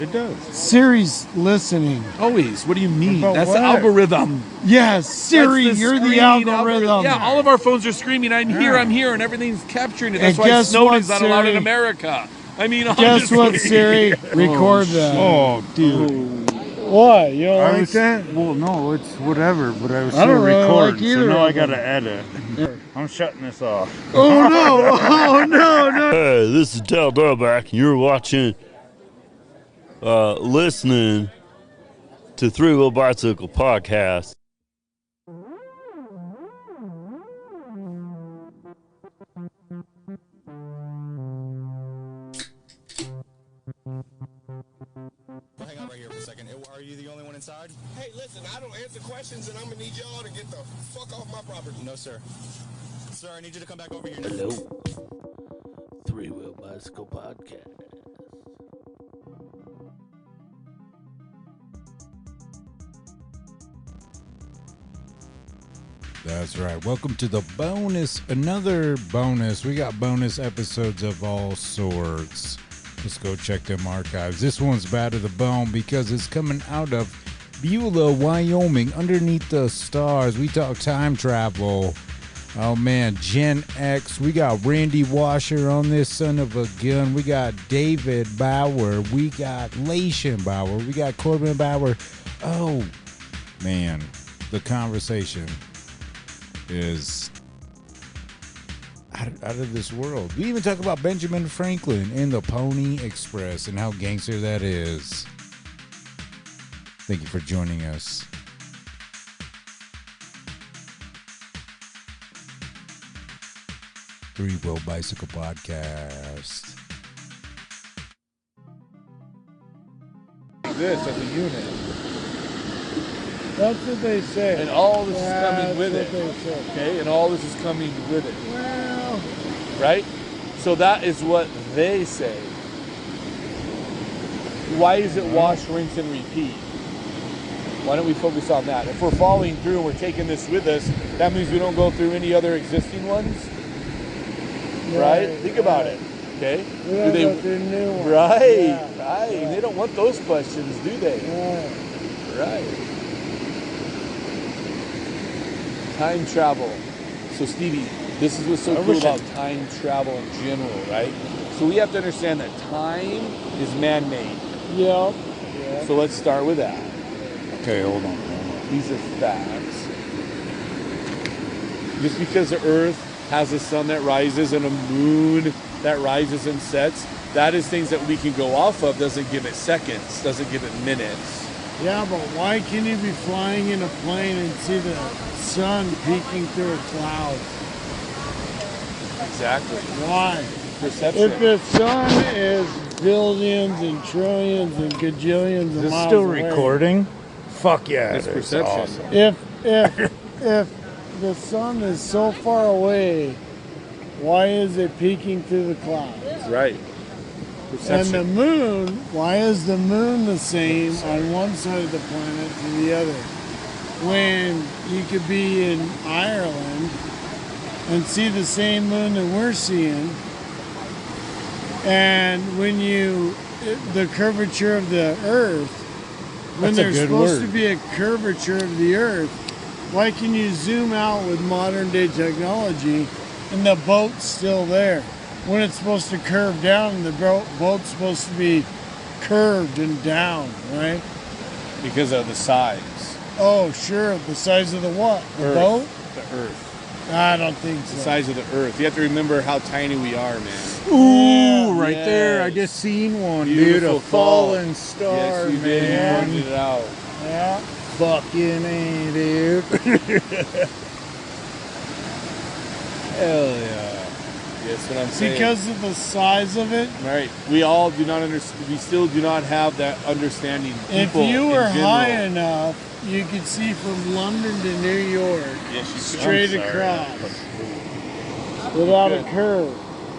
It does. Siri's listening. Always. What do you mean? About That's what? the algorithm. Yes, Siri, That's the you're the screaming algorithm. Yeah, all of our phones are screaming, I'm here, and everything's capturing it. That's And why guess Snowden's what, not allowed in Siri? America. I mean, Guess honestly. what, Siri? Record that. Oh, dude. What? You don't I like was saying, well, no, it's whatever, but I was I still don't really recording, like either so now of I gotta them. edit. I'm shutting this off. Oh, no. Oh, no. Hey, this is Del Durback. You're watching, listening to Three Wheel Bicycle Podcast. Hang on right here for a second. Are you the only one inside? Hey, listen, I don't answer questions, and I'm gonna need y'all to get the fuck off my property. No, sir. Sir, I need you to come back over here. Hello. Three Wheel Bicycle Podcast. That's right. Welcome to the another bonus. We got bonus episodes of all sorts. Let's go check them archives. This one's bad to the bone because it's coming out of Beulah, Wyoming, underneath the stars. We talk time travel. Oh, man, Gen X. We got Randy Washer on this son of a gun. We got David Bauer. We got Lacion Bauer. We got Korbin Bauer. Oh, man, the conversation is out of this world. We even talk about Benjamin Franklin and the Pony Express and how gangster that is. Thank you for joining us. Three Wheel Bicycle Podcast. This as a unit. That's what they say. And all this is coming with That's it. what they say. Okay? And all this is coming with it. Well, Right? So that is what they say. Why is it wash, rinse, and repeat? Why don't we focus on that? If we're following through and we're taking this with us, that means we don't go through any other existing ones, right? Think about it. Okay? we don't go through new ones. Right, Yeah, right. yeah. They don't want those questions, do they? Right. Time travel. So Stevie, this is what's so cool about time travel in general, right? So we have to understand that time is man-made. Yep. So let's start with that. Okay, hold on. These are facts. Just because the Earth has a sun that rises and a moon that rises and sets, that is things that we can go off of, doesn't give it seconds, doesn't give it minutes. Yeah, but why can you be flying in a plane and see the sun peeking through a cloud? Exactly. Why? Perception. If the sun is billions and trillions and gajillions of Is this miles still away, recording? Fuck yeah. It's it is. perception. Awesome. if the sun is so far away, why is it peeking through the clouds? Right. And Perception. the moon, why is the moon the same on one side of the planet to the other? When you could be in Ireland and see the same moon that we're seeing, and when the curvature of the Earth, when That's a there's good supposed word. to be a curvature of the Earth, why can you zoom out with modern day technology and the boat's still there? When it's supposed to curve down and the boat's supposed to be curved and down, right? Because of the size. Oh, sure. The size of the what? The Earth. boat? The Earth. I don't think so. The size of the Earth. You have to remember how tiny we are, man. Ooh, right Yes. there. I just seen one, Beautiful dude. A call. falling star, Yes, you did. You man. pointed it out. Yeah. Fucking A, dude. Hell yeah. That's what I'm saying. Because of the size of it? Right. We all do not understand. We still do not have that understanding. If People you were in general. high enough, you could see from London to New York Yes, you could. straight I'm sorry. across without a Good. curve.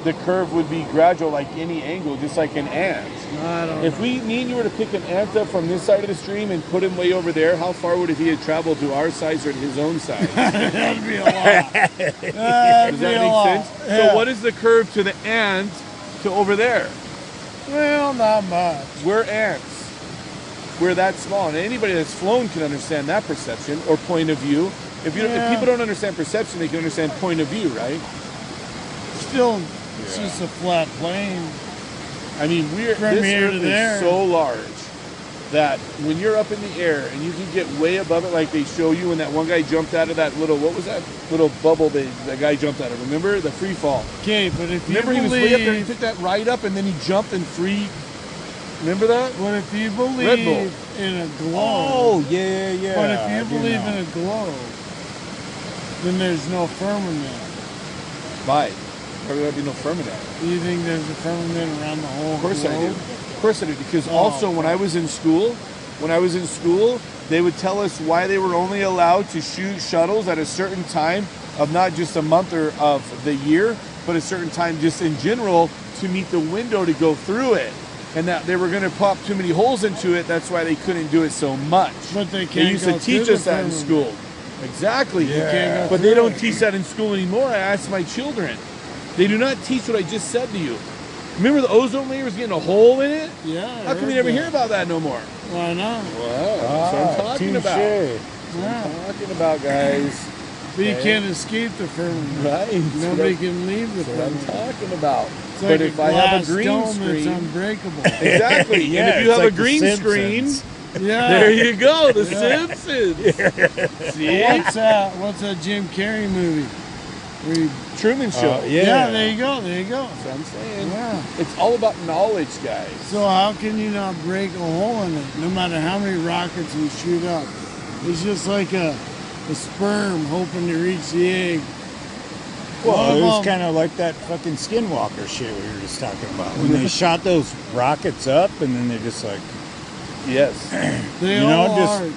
The curve would be gradual, like any angle, just like an ant. I don't If know. me and you were to pick an ant up from this side of the stream and put him way over there, how far would he have traveled to our size or his own size? That'd be a lot. Does that make sense? Yeah. So what is the curve to the ant to over there? Well, not much. We're ants. We're that small, and anybody that's flown can understand that perception or point of view. If people don't understand perception, they can understand point of view, right? Still, it's just a flat plane. I mean, this From here Earth to there. is so large that when you're up in the air and you can get way above it, like they show you when that one guy jumped out of that little, what was that little bubble that guy jumped out of? Remember the free fall? Okay, but if you Remember he was way up there. He took that ride up and then he jumped and free. Remember that? But if you Red Bull. believe in a globe, Oh, yeah. but if I you do believe know. in a globe, then there's no firmament. Why? There would be no firmament. Do you think there's a firmament around the whole Of course I do. globe? Of course I do. Because also when I was in school, they would tell us why they were only allowed to shoot shuttles at a certain time of not just a month or of the year, but a certain time just in general to meet the window to go through it. And that they were going to pop too many holes into it. That's why they couldn't do it so much. But they They can't used go to teach through us the that in firmament. school. Exactly. You can't go But they through don't it. teach that in school anymore. I asked my children. They do not teach what I just said to you. Remember the ozone layer was getting a hole in it? Yeah. How come we never hear about that no more? Why not? Wow, that's what I'm talking about. touche. Yeah. Talking about, guys. But you Okay. can't escape the firmament. Right. Nobody can leave the That's what I'm firmament. talking about. It's But like if a I have glass a green dome, it's screen, unbreakable. exactly. Yeah, and if you it's have like a the green screen, Simpsons. Yeah. there you go. The Yeah. Simpsons. See? What's that Jim Carrey movie? Where you, Truman Show. yeah, there you go. That's what I'm saying. Yeah. It's all about knowledge, guys. So how can you not break a hole in it, no matter how many rockets you shoot up? It's just like a sperm hoping to reach the egg. Well, it was Well, kind of like that fucking skinwalker shit we were just talking about. When they shot those rockets up and then they just like, Yes. They you know, all just- arch.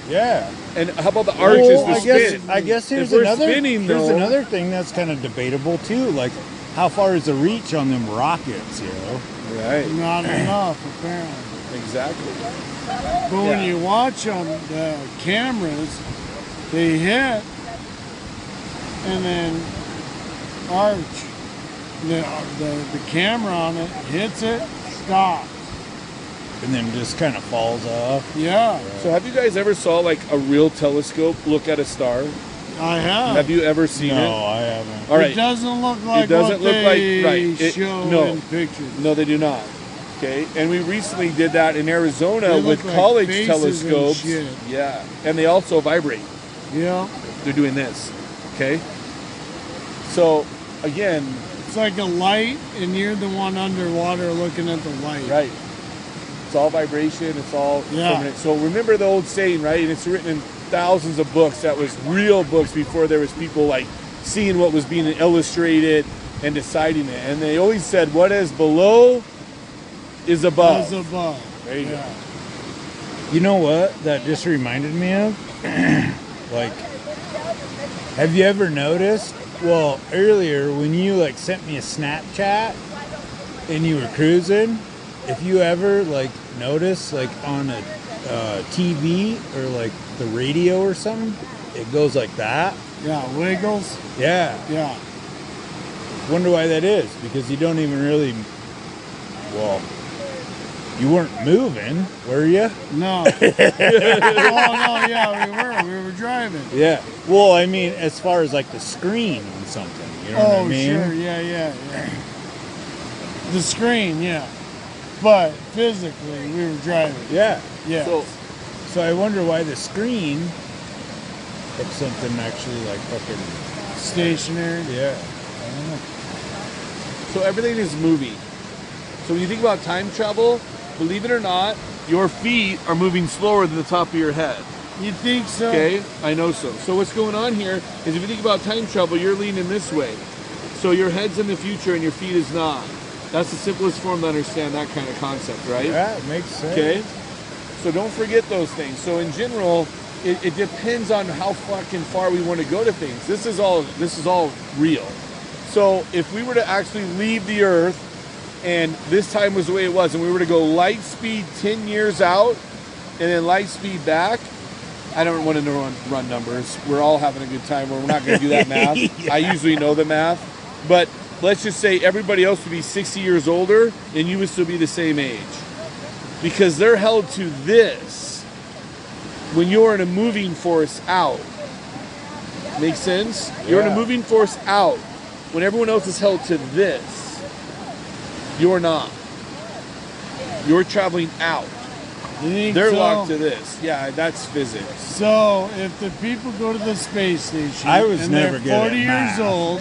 yeah. And how about the arch is Well, the spin? I guess here's we're another spinning, here's though- another thing that's kind of debatable too. Like, how far is the reach on them rockets? You know? Right. Not enough, apparently. Exactly. But when you watch on the cameras, they hit and then arch. The camera on it hits it, stops. And then just kind of falls off. Yeah, So have you guys ever saw like a real telescope look at a star? I have. Have you ever seen No, it? I haven't. All right. It doesn't look like doesn't what look they like- right. It- show no. in pictures. No, they do not. Okay, and we recently did that in Arizona They with look like college faces and telescopes. shit. Yeah, and they also vibrate. Yeah, They're doing this. Okay. So again, it's like a light, and you're the one underwater looking at the light. right? It's all vibration. It's all Yeah. permanent. So remember the old saying, right? And it's written in thousands of books. That was real books before there was people like seeing what was being illustrated and deciding it. And they always said, "What is below is above." As above. There you go. You know what that just reminded me of? Like, have you ever noticed? Well, earlier when you like sent me a Snapchat and you were cruising, if you ever like notice like on a TV or like the radio or something, it goes like that. Yeah, wiggles. Yeah. Yeah. Wonder why that is, because you don't even really, well, you weren't moving, were you? No. Oh, no, yeah, we were driving. Yeah. Well, I mean, as far as like the screen on something, you know what I Oh, mean? sure, yeah. The screen, yeah. But physically, we were driving. Yeah. Yeah. So I wonder why the screen, if something actually like fucking, Stationary. yeah. So everything is moving. So when you think about time travel, believe it or not, your feet are moving slower than the top of your head. You think so? Okay, I know so. So what's going on here is if you think about time travel, you're leaning this way. So your head's in the future and your feet is not. That's the simplest form to understand that kind of concept, right? Yeah, it makes sense. Okay? So don't forget those things. So in general, it depends on how fucking far we want to go to things. This is all real. So if we were to actually leave the Earth and this time was the way it was, and we were to go light speed 10 years out and then light speed back, I don't want to run numbers. We're all having a good time. We're not going to do that math. I usually know the math. But let's just say everybody else would be 60 years older and you would still be the same age. Because they're held to this when you're in a moving force out. Make sense? You're in a moving force out. When everyone else is held to this, you're not. You're traveling out. You think They're so? locked to this. Yeah, that's physics. So if the people go to the space station I was and never they're good at 40 years math. old,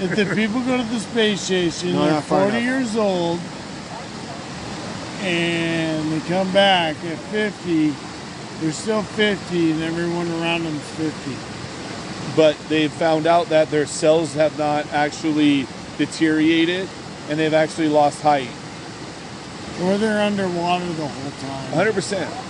if the people go to the space station, No, they're not far 40 enough. years old, and they come back at 50, they're still 50, and everyone around them's 50. But they've found out that their cells have not actually deteriorated and they've actually lost height. Or they're underwater the whole time. 100%.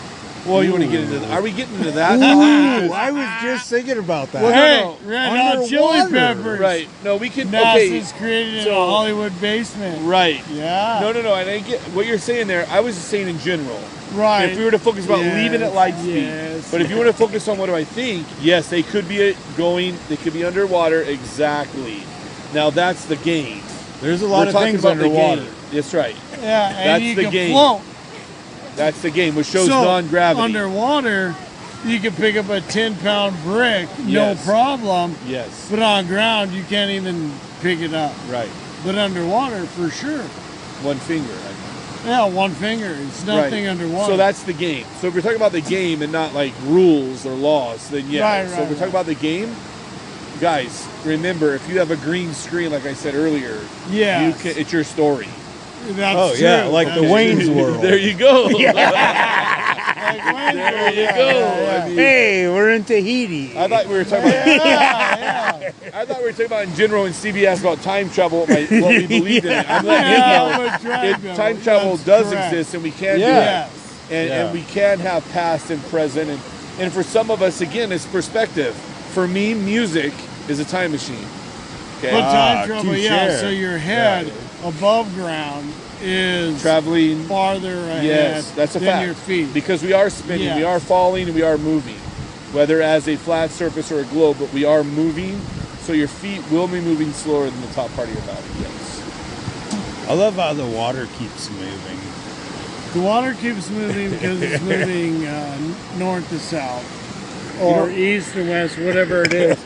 Well, you want to get into that? Are we getting into that? Ooh, I was just thinking about that. Well, Hey, no. Red Hot Chili Underwater. Peppers. Right. No, we can. NASA's Okay. created in so- a Hollywood basement. Right. Yeah. No. And I get what you're saying there. I was just saying in general. Right. If we were to focus about Yes, leaving at light speed. yes. But if you want to focus on what do I think, yes, they could be going, they could be underwater. Exactly. Now that's the game. There's a lot We're of talking things about underwater. the game. That's right. Yeah, and That's you the can game. float. That's the game, which shows So, non-gravity. underwater, you can pick up a 10-pound brick, Yes. no problem. Yes. But on ground, you can't even pick it up. Right. But underwater, for sure. One finger. Yeah, one finger. It's nothing Right. underwater. So that's the game. So if we're talking about the game and not like rules or laws, then yeah. Right, So right, if we're talking about the game, guys, remember if you have a green screen, like I said earlier, Yeah. it's your story. That's Oh, yeah, true. like the That's Wayne's true. World. There you go. Like Wayne's There World, you yeah, go. yeah, I mean, Hey, we're in Tahiti. I thought we were talking about. yeah. I thought we were talking about in general. When CB asked about time travel, what we believed in it. I'm letting Yeah, you know. but right, If no, time travel that's does correct. exist, and we can Yeah. do it. Yes. And we can have past and present, and for some of us, again, it's perspective. For me, music is a time machine. Okay, But time travel, touche. yeah. So your head above ground is traveling. farther ahead Yes, that's a than fact. your feet. Because we are spinning, we Yes. are falling, and we are moving, whether as a flat surface or a globe. But we are moving, so your feet will be moving slower than the top part of your body. Yes. I love how the water keeps moving. The water keeps moving because it's moving north to south or east to west, whatever it is.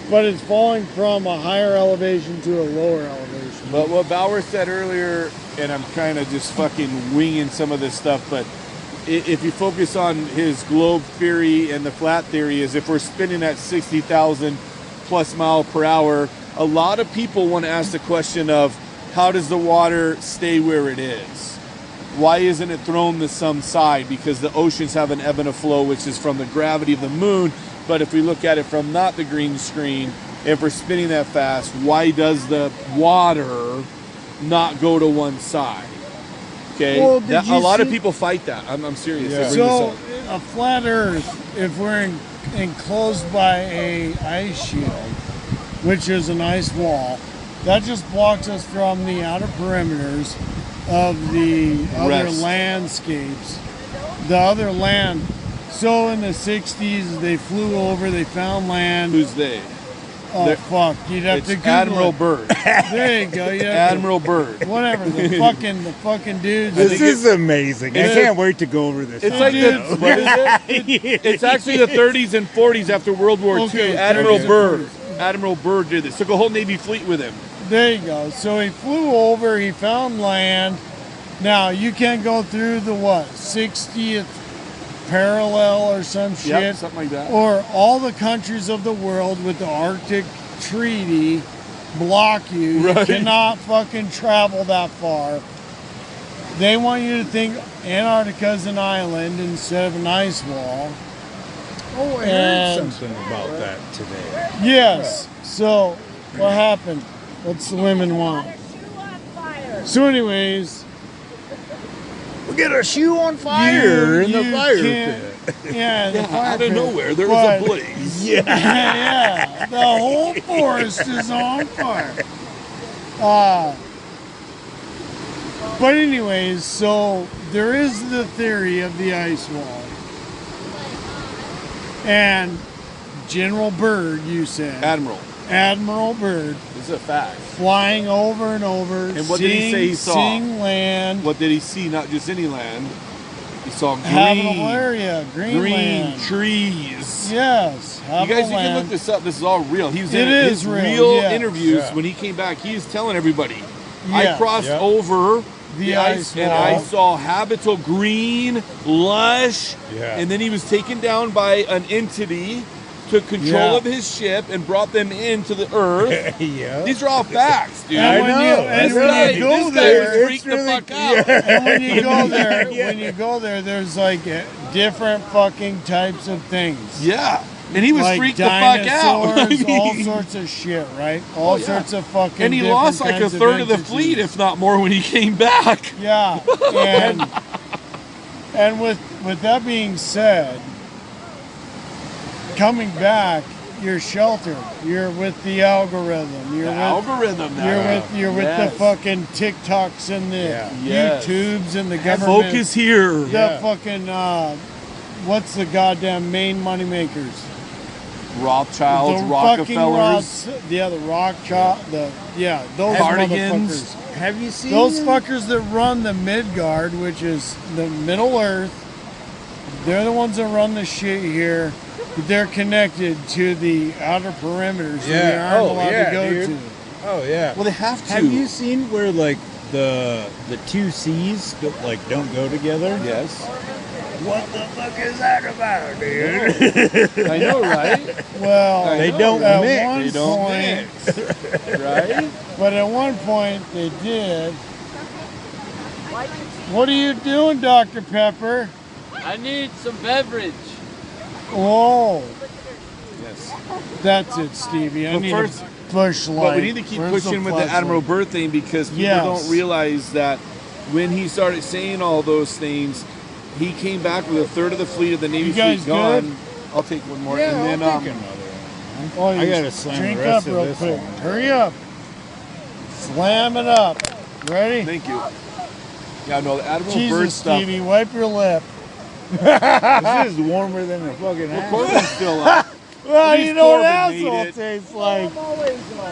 But it's falling from a higher elevation to a lower elevation. But what Bauer said earlier, and I'm kind of just fucking winging some of this stuff, but if you focus on his globe theory and the flat theory, is if we're spinning at 60,000 plus mile per hour, a lot of people want to ask the question of how does the water stay where it is? Why isn't it thrown to some side? Because the oceans have an ebb and a flow, which is from the gravity of the moon. But if we look at it from not the green screen, if we're spinning that fast, why does the water not go to one side? Okay, Well, did you a lot of see- people fight that. I'm serious. Yeah. They bring So this up. a flat Earth, if we're enclosed by a ice shield, which is an ice wall, that just blocks us from the outer perimeters of the other Rest. landscapes, the other land. So in the 60s, they flew over, they found land. Who's they? Oh, they're- fuck. You'd have It's to Google Admiral it. Bird. There you go. You have to- Admiral Bird. whatever. The fucking dudes. This is amazing. I it's- can't wait to go over this. It's like the, video. what is it? It's actually the 30s and 40s after World War Okay, II. Admiral 30s and Byrd. 40s. Admiral Byrd did this. Took a whole Navy fleet with him. There you go. So he flew over, he found land. Now you can't go through the 60th parallel or some shit. Yep, something like that. Or all the countries of the world with the Arctic Treaty block you. Right. You cannot fucking travel that far. They want you to think Antarctica's an island instead of an ice wall. Oh, I And- heard something about that today. Yes. So what happened? What's the women want? So anyways, We get our shoe on fire in the you fire can't- pit. Yeah, the fire Out of pit. nowhere, there But- was a blaze. Yeah, the whole forest is on fire. But anyways, so there is the theory of the ice wall. And General Byrd, you said. Admiral. Admiral Byrd This is a fact. flying over and over. And what did he say he saw? Seeing land. What did he see? Not just any land. He saw green. Habitable area. Green Green land. trees. Yes. You guys, you can land. look this up. This is all real. He was It in is his real, yes. interviews Yeah. when he came back. He is telling everybody, I Yes. crossed Yep. over the ice and I wall. saw habitable green, lush, Yeah. and then he was taken down by an entity, took control Yeah. of his ship and brought them into the earth. Yeah. These are all facts, dude. And when know. you, That's and when right. you go this guy there, was freaked the fuck out. and when you go there, there's like different fucking types of things. Yeah. And he was like freaked the fuck out. I dinosaurs, all mean, sorts of shit, right? All yeah. sorts of fucking. and he different lost like a kinds third of the entities. fleet, if not more, when he came back. Yeah, and with that being said, coming back, you're sheltered. You're with the algorithm. You're The with algorithm now. you're with Yes. the fucking TikToks and the Yes. YouTubes and the government. Focus here. The fucking what's the goddamn main money makers? Rothschilds, The fucking Rockefellers. the Rothschild, those Cardigans. motherfuckers. Have you seen Those fuckers that run the Midgard, which is the Middle Earth, they're the ones that run the shit here. But they're connected to the outer perimeters that we Yeah. aren't Oh, allowed yeah, to go dude. to. Oh yeah. Well, they have to. Have you seen where like the two C's don't go together? Yes. What the fuck is that about, dude? I know, right? Well, They don't at mix. one They don't point, mix. Right? but at one point they did. What are you doing, Dr. Pepper? I need some beverage. Whoa, Yes. that's it, Stevie. I But need first- a bush light. But we need to keep Where's pushing the with the flashlight? Admiral Byrd thing because people Yes. don't realize that when he started saying all those things, he came back with a third of the fleet of the Navy You guys fleet gone. good? I'll take one more. Yeah, and then I'll take another one. Oh, I you gotta slam drink the rest up of real this quick. one. Hurry up. Slam it up. Ready? Thank you. Yeah, no, the Admiral Byrd Jesus, stuff. Stevie, wipe your lip. This is warmer than a fucking ass. Corbin's still up. Well, At least you know what Korbin made asshole it. tastes like.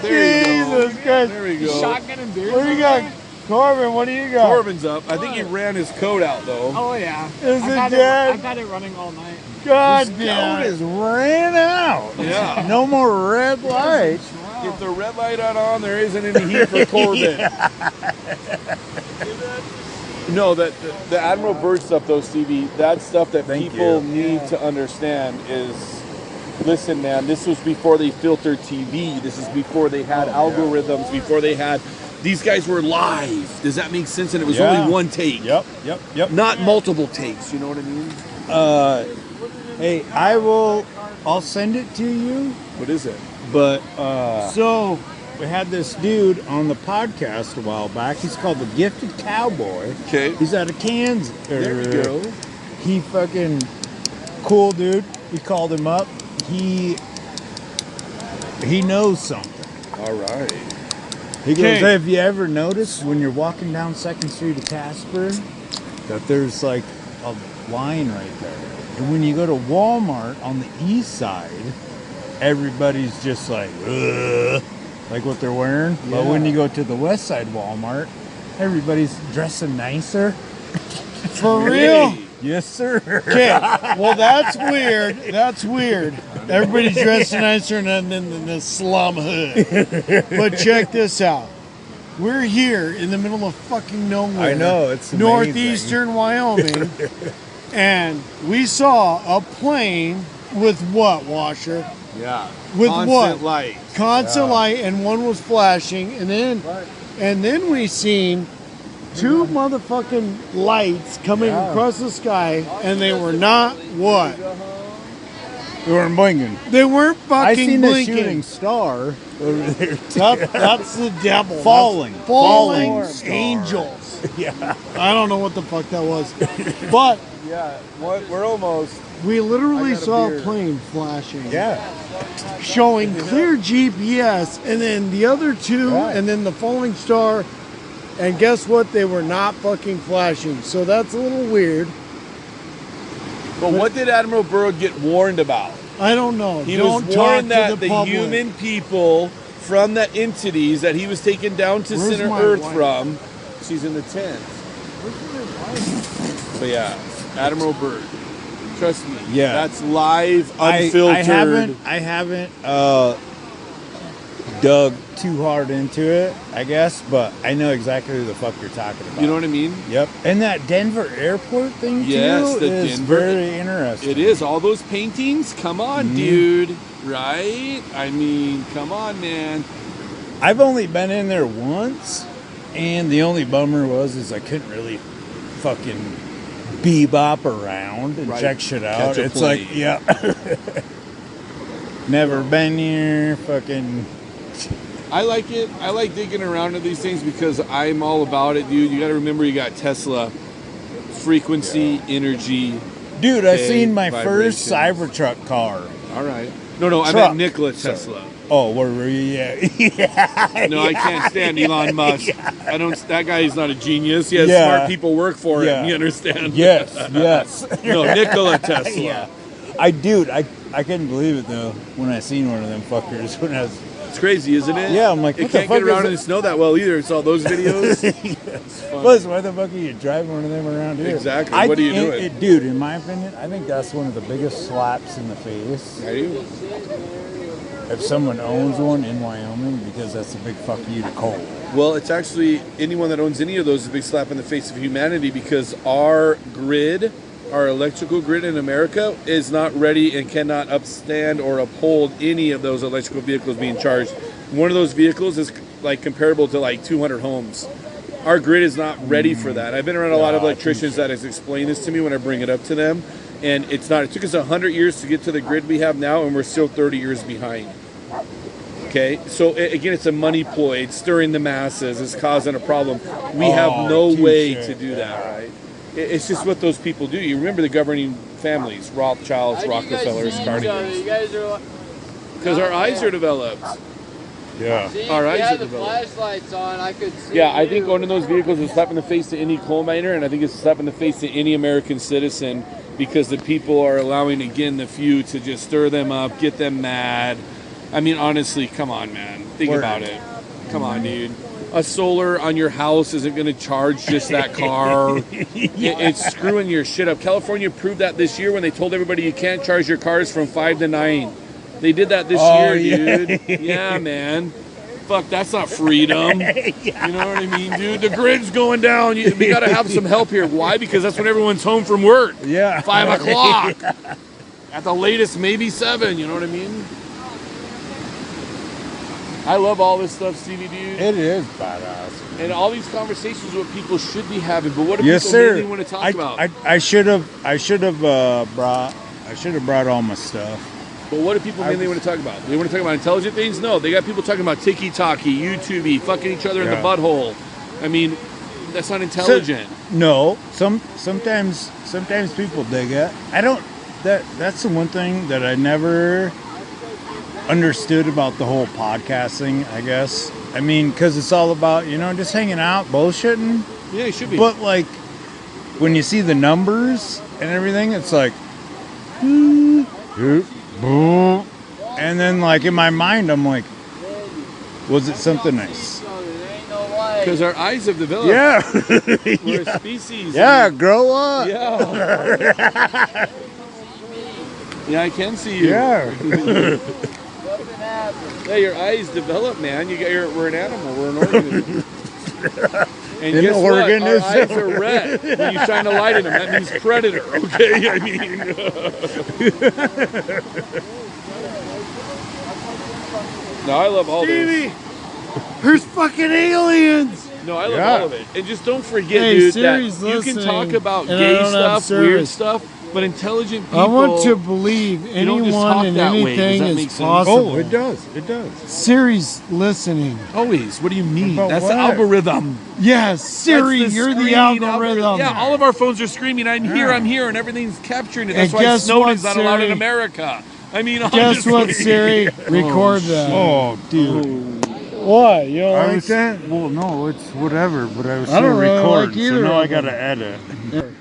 There you go. Jesus Christ. There we go. Shotgun and beer. What do you got? Corbin, what do you got? Corbin's up. I think he ran his coat out though. Oh yeah. Is I've it had dead? I've had it running all night. God Coat damn. is ran out. Yeah. No more red lights. If the red light on, there isn't any heat for Korbin. No, that the Admiral Byrd stuff though, Stevie, that's stuff that Thank people you. need to understand is, listen, man, this was before they filtered TV. This is before they had algorithms, before they had, these guys were live. Does that make sense? And it was Yeah. only one take. Yep. Not multiple takes, you know what I mean? Hey, I'll send it to you, What is it? but So, we had this dude on the podcast a while back. He's called the Gifted Cowboy. Okay. He's out of Kansas. There we go. He fucking cool dude. We called him up. He knows something. All right. He goes, Okay. hey, have you ever noticed when you're walking down 2nd Street of Casper that there's like a line right there? And when you go to Walmart on the east side, everybody's just like what they're wearing. But when you go to the west side Walmart, everybody's dressing nicer. for real? Yes, sir. Okay, well, that's weird. That's weird. Everybody's dressed nicer than the slum hood. But check this out. We're here in the middle of fucking nowhere. I know, it's amazing. northeastern Wyoming, and we saw a plane with what, Washer? Yeah. With Constant what? light. Constant light, and one was flashing, and then we seen two motherfucking lights coming across the sky, and they were not what? They weren't blinking. They weren't fucking I seen a blinking. shooting star over there. That's the devil. Falling. That's falling Falling star. angels. Yeah. I don't know what the fuck that was, but Yeah. We're almost. we literally I got a saw beer. a plane flashing, Yeah. showing clear GPS, and then the other two, Right. and then the falling star. And guess what? They were not fucking flashing. So that's a little weird. But what did Admiral Byrd get warned about? I don't know. He Don't was talk warned to that the public. human people from the entities that he was taken down to Where's center my Earth wife? from. She's in the tent. But yeah, Admiral Byrd. Trust me. Yeah. That's live, unfiltered. I haven't dug too hard into it, I guess, but I know exactly who the fuck you're talking about. You know what I mean? Yep. And that Denver airport thing Yes, too the is Denver- very interesting. It is. All those paintings? Come on, dude. Right? I mean, come on, man. I've only been in there once, and the only bummer is I couldn't really fucking bebop around and Right. check shit out. Catch a It's plane. like, yeah. Never been here, fucking. I like it. I like digging around at these things because I'm all about it, dude. You got to remember you got Tesla, frequency, energy. Dude, I Okay, seen my first vibrations. Cybertruck car. All right. No, I Truck. meant Nikola Tesla. Oh, where were you? Yeah. No, I can't stand Elon Musk. I don't. That guy is not a genius. He has Yeah. smart people work for Yeah. him. You understand? Yes, yes. No, Nikola Tesla. Yeah. I couldn't believe it though when I seen one of them fuckers when I was. It's crazy, isn't it? Yeah, I'm like, it what the can't fuck get around is in it? the snow that well either. It's all those videos. Plus, why the fuck are you driving one of them around here? Exactly. What are you doing? Dude, in my opinion, I think that's one of the biggest slaps in the face. Are you? If someone owns one in Wyoming, because that's a big fuck you to coal. Well, it's actually anyone that owns any of those is a big slap in the face of humanity because our grid, our electrical grid in America is not ready and cannot upstand or uphold any of those electrical vehicles being charged. One of those vehicles is like comparable to like 200 homes. Our grid is not ready for that. I've been around a lot of electricians that has explained this to me when I bring it up to them, and it's not. It took us 100 years to get to the grid we have now, and we're still 30 years behind. Okay, so again, it's a money ploy. It's stirring the masses. It's causing a problem. We have no way to do that, right? It's just what those people do. You remember the governing families, Rothschilds, Rockefellers, Carnegies. You guys are. Because our eyes are developed. Yeah. See, if Our you eyes had are the developed. flashlights on, I could see. Yeah, I you. think owning those vehicles is a slap in the face to any coal miner, and I think it's a slap in the face to any American citizen because the people are allowing, again, the few to just stir them up, get them mad. I mean, honestly, come on, man. Think about it. Come on, dude. A solar on your house isn't going to charge just that car. It's screwing your shit up. California proved that this year when they told everybody you can't charge your cars from 5 to 9. They did that this year, dude. Yeah, man. Fuck, that's not freedom. You know what I mean, dude? The grid's going down. We got to have some help here. Why? Because that's when everyone's home from work. Yeah. 5 o'clock. At the latest, maybe 7. You know what I mean? I love all this stuff, Stevie, dude. It is badass. And all these conversations are what people should be having. But what do Yes, people sir. really want to talk about? I should have brought all my stuff. But what do people mainly want to talk about? They want to talk about intelligent things? No, they got people talking about tiki-taki, YouTube-y, fucking each other in the Yeah. butthole. I mean, that's not intelligent. No, sometimes people dig it. I don't. That's the one thing that I never understood about the whole podcasting, I guess. I mean, because it's all about, just hanging out, bullshitting. Yeah, it should be. But, like, when you see the numbers and everything, it's like, boom. And then, like, in my mind, I'm like, was it something nice? Because our eyes have developed. Yeah. We're a species. Yeah, grow up. Yeah. Yeah, I can see you. Yeah. Yeah, your eyes develop, man. We're an animal. We're an organism. And An guess what? Our organism. eyes are red when you shine a light in them. That means predator, okay? I mean... No, I love all this. There's fucking aliens. No, I love Yeah. all of it. And just don't forget, Hey, dude, that Siri's you can talk listening, about and I gay don't have stuff, weird service. stuff, but intelligent people... I want to believe you don't just talk anyone and that way. Does anything that make is sense? possible. Oh, it does. It does. Siri's listening. Always. What do you mean? About That's what? the algorithm. Yes, Siri, That's you're the screaming algorithm. Yeah, all of our phones are screaming, I'm here, and everything's capturing it. That's And why guess Snowden's what, not allowed in Siri? America. I mean, Guess what, honestly. Siri? Record that. Oh, dude. What? You don't I like was, that? well, no, it's whatever, but I was I don't still really recording, like either so now I of them. gotta edit.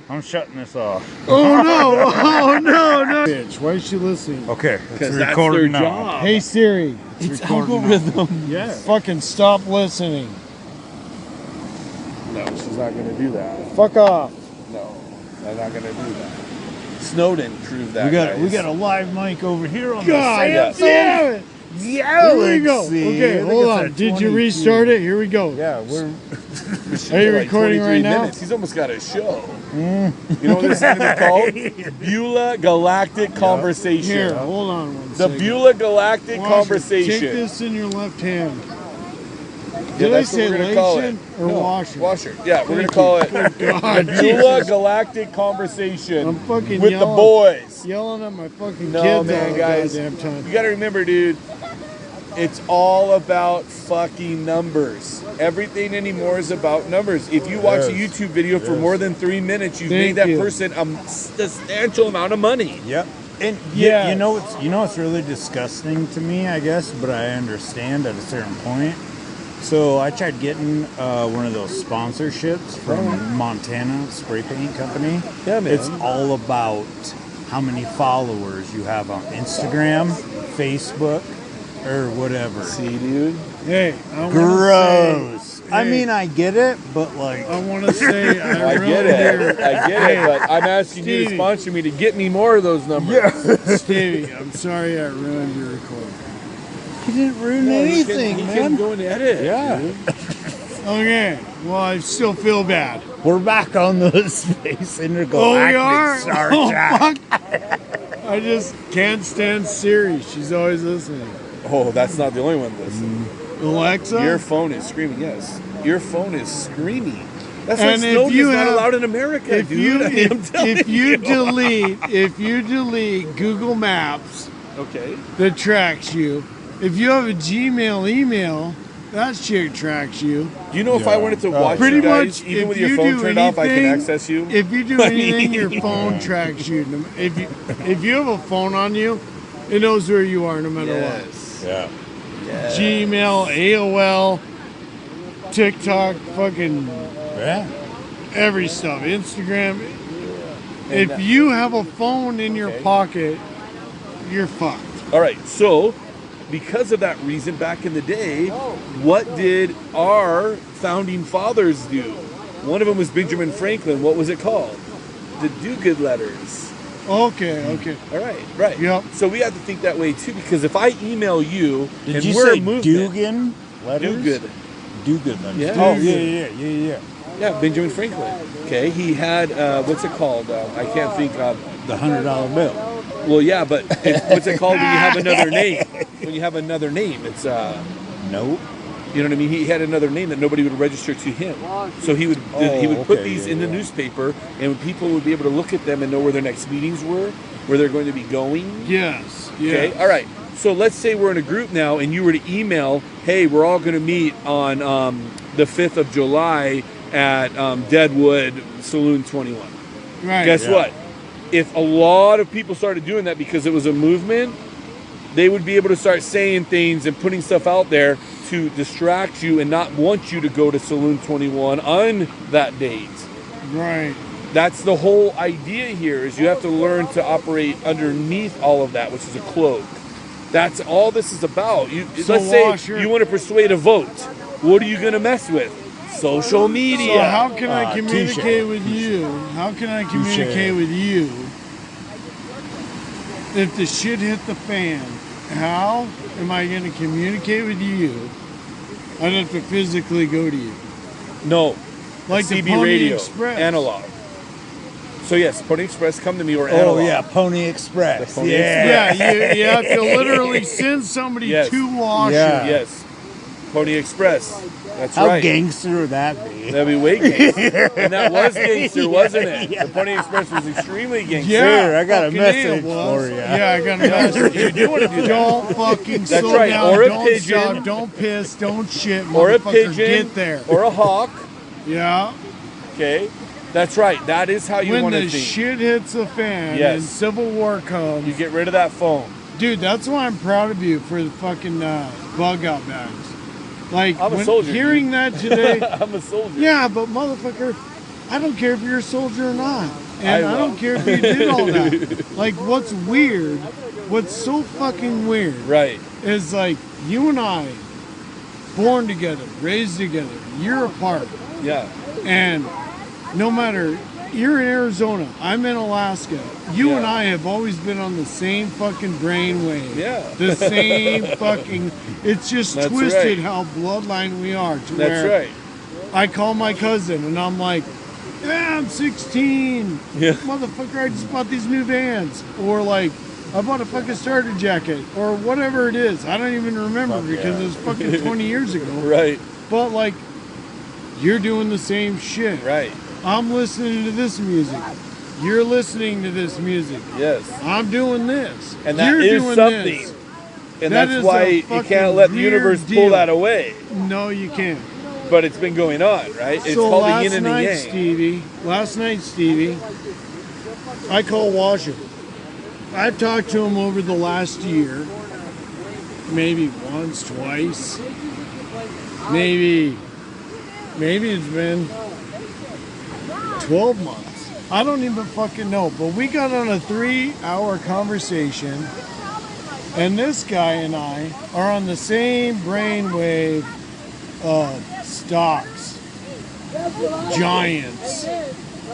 I'm shutting this off. Oh no! Oh no! Bitch, why is she listening? Okay, it's Because that's recording their now. job. Hey Siri. It's recording now. algorithm. Yeah. Fucking stop listening. No, she's not going to do that. Fuck off. No, I'm not going to do that. Snowden proved that. We guys. got a live mic over here on God the Samsung. damn it! Yeah, Here we go. let's see. Okay, I think hold it's on. at Did you 22. restart it? Here we go. Yeah, we're. Are you recording 23 right now? minutes. He's almost got a show. You know what this is going to be called? Beulah Galactic Conversation. Here, hold on one The second. Beulah Galactic Washer, Conversation. Take this in your left hand. Yeah, Did I that's what say we're gonna call it. Lacion or No, washer? Washer. Yeah, we're going to Thank call you. it Good God, the Beulah Jesus. Galactic Conversation I'm fucking with yelling. the boys. Yelling at my fucking No, kids man, all the guys. goddamn time. You got to remember, dude, it's all about fucking numbers. Everything anymore is about numbers. If you watch a Yes. YouTube video for Yes. more than 3 minutes, you've Thank made that you. person a substantial amount of money. Yep. And Yes. you know what's really disgusting to me, I guess, but I understand at a certain point. So I tried getting one of those sponsorships from Montana Spray Paint Company. Yeah, man. It's all about how many followers you have on Instagram, Facebook, or whatever. See, dude? Hey, I wanna Gross. say- I hey, mean, I get it, but like, I want to say I really get it. I get it, but I'm asking you to Stevie. sponsor me to get me more of those numbers. Stevie, I'm sorry I ruined your recording. he didn't ruin He anything, can man. go and edit. Yeah. dude. Okay, well, I still feel bad. We're back on the Space Intergalactic Oh, we are? Star Oh, Trek. fuck. I just can't stand Siri. She's always listening. Oh, that's not the only one listening. Alexa? Your phone is screaming. Yes, your phone is screaming. That's why And if Snowden is you not have- allowed in America, if dude. you, I'm telling if you delete Google Maps Okay. that tracks you, if you have a Gmail email, that shit tracks you. Do you know if I wanted to watch Pretty you guys, much, even if with your you phone do turned off, I can anything- access you? If you do anything, your phone tracks you. If you have a phone on you, it knows where you are no matter Yes. Yeah. what. Gmail, AOL, TikTok, fucking Yeah. every stuff, Instagram. And, If you have a phone in your Okay. pocket, you're fucked. All right. So, because of that reason, back in the day, what did our founding fathers do? One of them was Benjamin Franklin. What was it called? The do-good letters. Okay. All right, right. Yep. So we have to think that way too, because if I email you Did and you we're say a movement, Dugan letters? do-good. Do-good letters. Yeah. Oh, Do-good. yeah. Yeah, Benjamin Franklin. Okay, he had what's it called? I can't think of. The $100 bill. Well, yeah, but what's it called when you have another name? When you have another name, it's Nope. you know what I mean. He had another name that nobody would register to him, so he would put okay, these yeah, in the yeah. newspaper, and people would be able to look at them and know where their next meetings were, where they're going to be going. Yes. Okay, all right. So let's say we're in a group now, and you were to email, "Hey, we're all going to meet on the 5th of July at Deadwood Saloon 21." Right. Guess Yeah. what? If a lot of people started doing that because it was a movement, they would be able to start saying things and putting stuff out there to distract you and not want you to go to Saloon 21 on that date. Right. That's the whole idea here, is you have to learn to operate underneath all of that, which is a cloak. That's all this is about. So Let's say Washer- you want to persuade a vote. What are you going to mess with? Social media. So how can I touche. communicate with you? How can I communicate with you if the shit hit the fan? How am I going to communicate with you? I'd have to physically go to you. No. Like the CB Pony radio. Express. Analog. So yes, Pony Express, come to me, or analog. Oh, yeah, Pony Express. The Pony yeah. Yeah, you have to literally send somebody Yes. to Washer. Yeah. Yes. Pony Express. That's How right. gangster would that be? That'd be way gangster. And that was gangster, wasn't it? The Pony Express was extremely gangster. Yeah, Sure, I got a fucking message it was. for ya. Yeah, I got a message. You do want to do that. Don't fucking That's slow right. down. Or a Don't pigeon. stop. Don't piss. Don't shit. Or a Motherfucker, pigeon. Get there. Or a hawk. Yeah. Okay. That's right. That is how you When want to the think. shit hits the fan Yes. and Civil War comes, You get rid of that phone. dude, that's why I'm proud of you for the fucking bug out bags. Like, I'm a soldier, hearing that today, I'm a soldier. yeah, but motherfucker, I don't care if you're a soldier or not. And I will. don't care if you did all that. Like, what's weird, what's so fucking weird, Right. is like, you and I, born together, raised together, year apart, Yeah. and no matter, you're in Arizona, I'm in Alaska, you and Yeah. I have always been on the same fucking brainwave. Yeah. The same fucking, it's just That's twisted right. how bloodline we are. To That's where right. I call my cousin and I'm like, yeah, I'm 16. Yeah. Motherfucker, I just bought these new Vans. Or like, I bought a fucking starter jacket. Or whatever it is. I don't even remember because it was fucking 20 years ago. Right. But like, you're doing the same shit. Right. I'm listening to this music. You're listening to this music. Yes. I'm doing this. And that You're is doing something. this. And That that's is why a you fucking can't let the weird universe pull deal. that away. No, you can't. But it's been going on, right? It's So called the last yin and the night, yang. last night, Stevie, I call Washer. I've talked to him over the last year, maybe once, twice, maybe it's been 12 months. I don't even fucking know, but we got on a 3-hour conversation, and this guy and I are on the same brainwave of stocks, giants,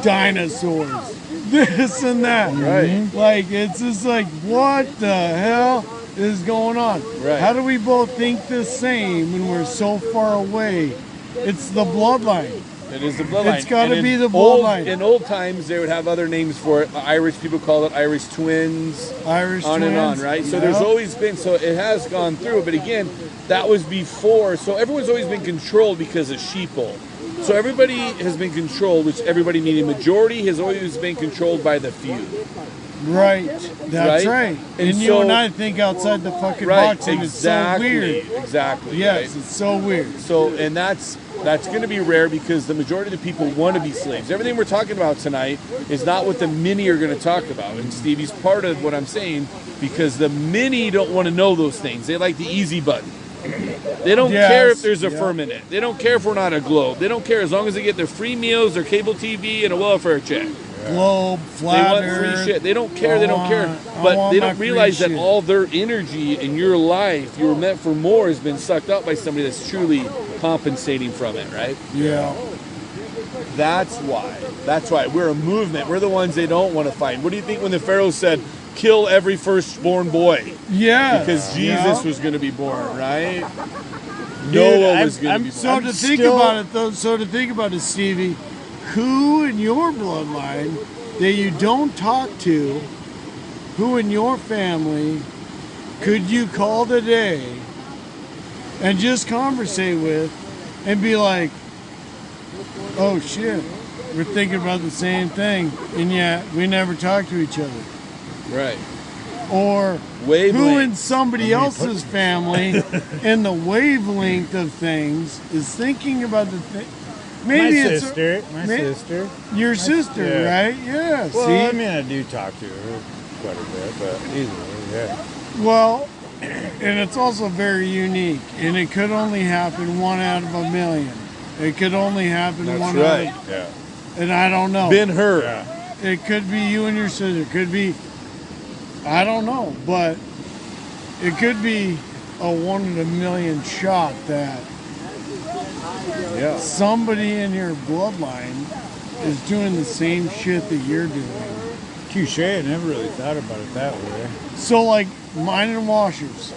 dinosaurs, this and that. Right. Like, it's just like, what the hell is going on? Right. How do we both think the same when we're so far away? It's the bloodline. It is the bloodline. It's gotta And be in the bloodline. In old times, they would have other names for it. Irish people call it Irish twins. Irish on twins. and on, right? So there's Yep. always been, so it has gone through, but again, that was before, so everyone's always been controlled because of sheeple. So everybody has been controlled, which everybody meaning majority has always been controlled by the few. Right. That's Right? right. And And you so- and I think outside the fucking Right, box, and exactly, it's so weird. exactly. Yes, right? it's so weird. So, and that's going to be rare because the majority of the people want to be slaves. Everything we're talking about tonight is not what the many are going to talk about. And Stevie's part of what I'm saying because the many don't want to know those things. They like the easy button. They don't Yes, care if there's a yeah. firmament. They don't care if we're not a globe. They don't care as long as they get their free meals, their cable TV, and a welfare check. Globe, They flat want Earth. free shit. They don't care. They don't care. I But want they my don't free realize that shit. all their energy in your life, you were meant for more, has been sucked up by somebody that's truly compensating from it, right? Yeah. That's why. That's why. We're a movement. We're the ones they don't want to fight. What do you think when the Pharaoh said, kill every firstborn boy? Yeah. Because Jesus Yeah. was going to be born, right? Dude, Noah was going to I'm be so born. to think about it though. So to think about it, Stevie, who in your bloodline that you don't talk to, who in your family could you call today and just conversate with, and be like, "Oh shit, we're thinking about the same thing, and yet we never talk to each other." Right. Or Wavelength. who in somebody else's family in the wavelength of things is thinking about the thing. Maybe my it's sister. may- your sister, yeah. right? Yeah. Well, see, I mean, I do talk to her quite a bit, but either way, yeah. well, and it's also very unique, and it could only happen 1 out of a million. It could only happen That's one right. out of, Yeah. and I don't know. Been her. Yeah. It could be you and your sister. It could be, I don't know, but it could be a 1 in a million shot that Yeah. somebody in your bloodline is doing the same shit that you're doing. Touche. I never really thought about it that way. So, like, mine and Washers,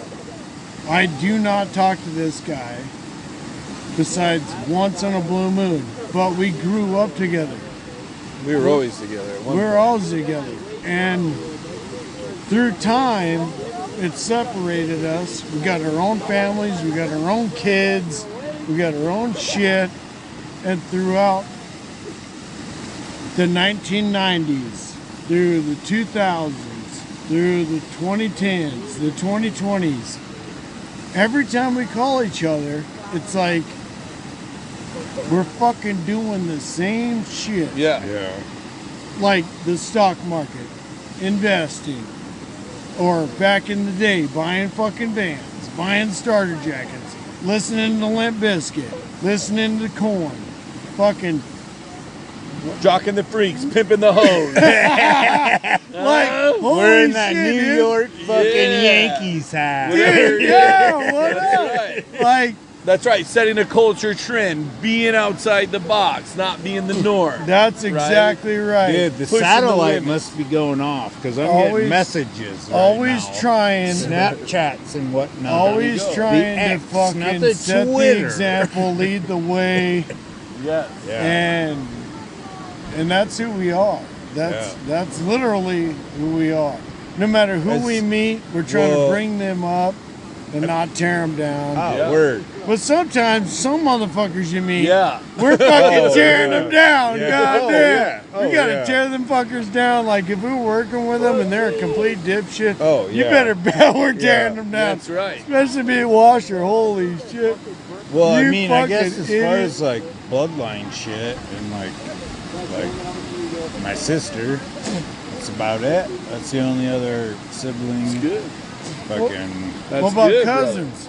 I do not talk to this guy besides once on a blue moon, but we grew up together. We were always together. at one We're point. always together. And through time, it separated us. We got our own families, we got our own kids, we got our own shit. And throughout the 1990s, through the 2000s, through the 2010s, the 2020s, every time we call each other, it's like we're fucking doing the same shit. Yeah. Yeah. Like the stock market, investing, or back in the day, buying fucking vans, buying starter jackets, listening to Limp Bizkit, listening to Korn, fucking Jocking the freaks, pimping the hoes. like holy We're in that shit, New dude. York fucking Yeah. Yankees hat. Dude, yeah, what That's up? right. Like That's right. Setting a culture trend, being outside the box, not being the norm. that's exactly right. Dude, the Pushing the satellite limits. must be going off because I'm Always- getting messages right Always now. trying, Snapchats and whatnot. always go. trying The to X, fucking not the set Twitter. the example, lead the way, Yes. Yeah. and that's who we are. That's literally who we are. No matter who As- we meet, we're trying well- to bring them up and not tear them down. Oh, Yeah. word. But sometimes some motherfuckers you meet, Yeah. we're fucking Oh, tearing yeah. them down. Yeah. God Oh, damn. yeah. Oh, We gotta yeah. tear them fuckers down. Like if we're working with them and they're a complete dipshit, Oh, you yeah. better bet we're tearing Yeah. them down. That's right. Especially being Washer. Holy shit. Well, I You mean, I guess fucking as far idiot. as like bloodline shit and like my sister, that's about it. That's the only other sibling. Good. Fucking. That's What about good, brother. cousins?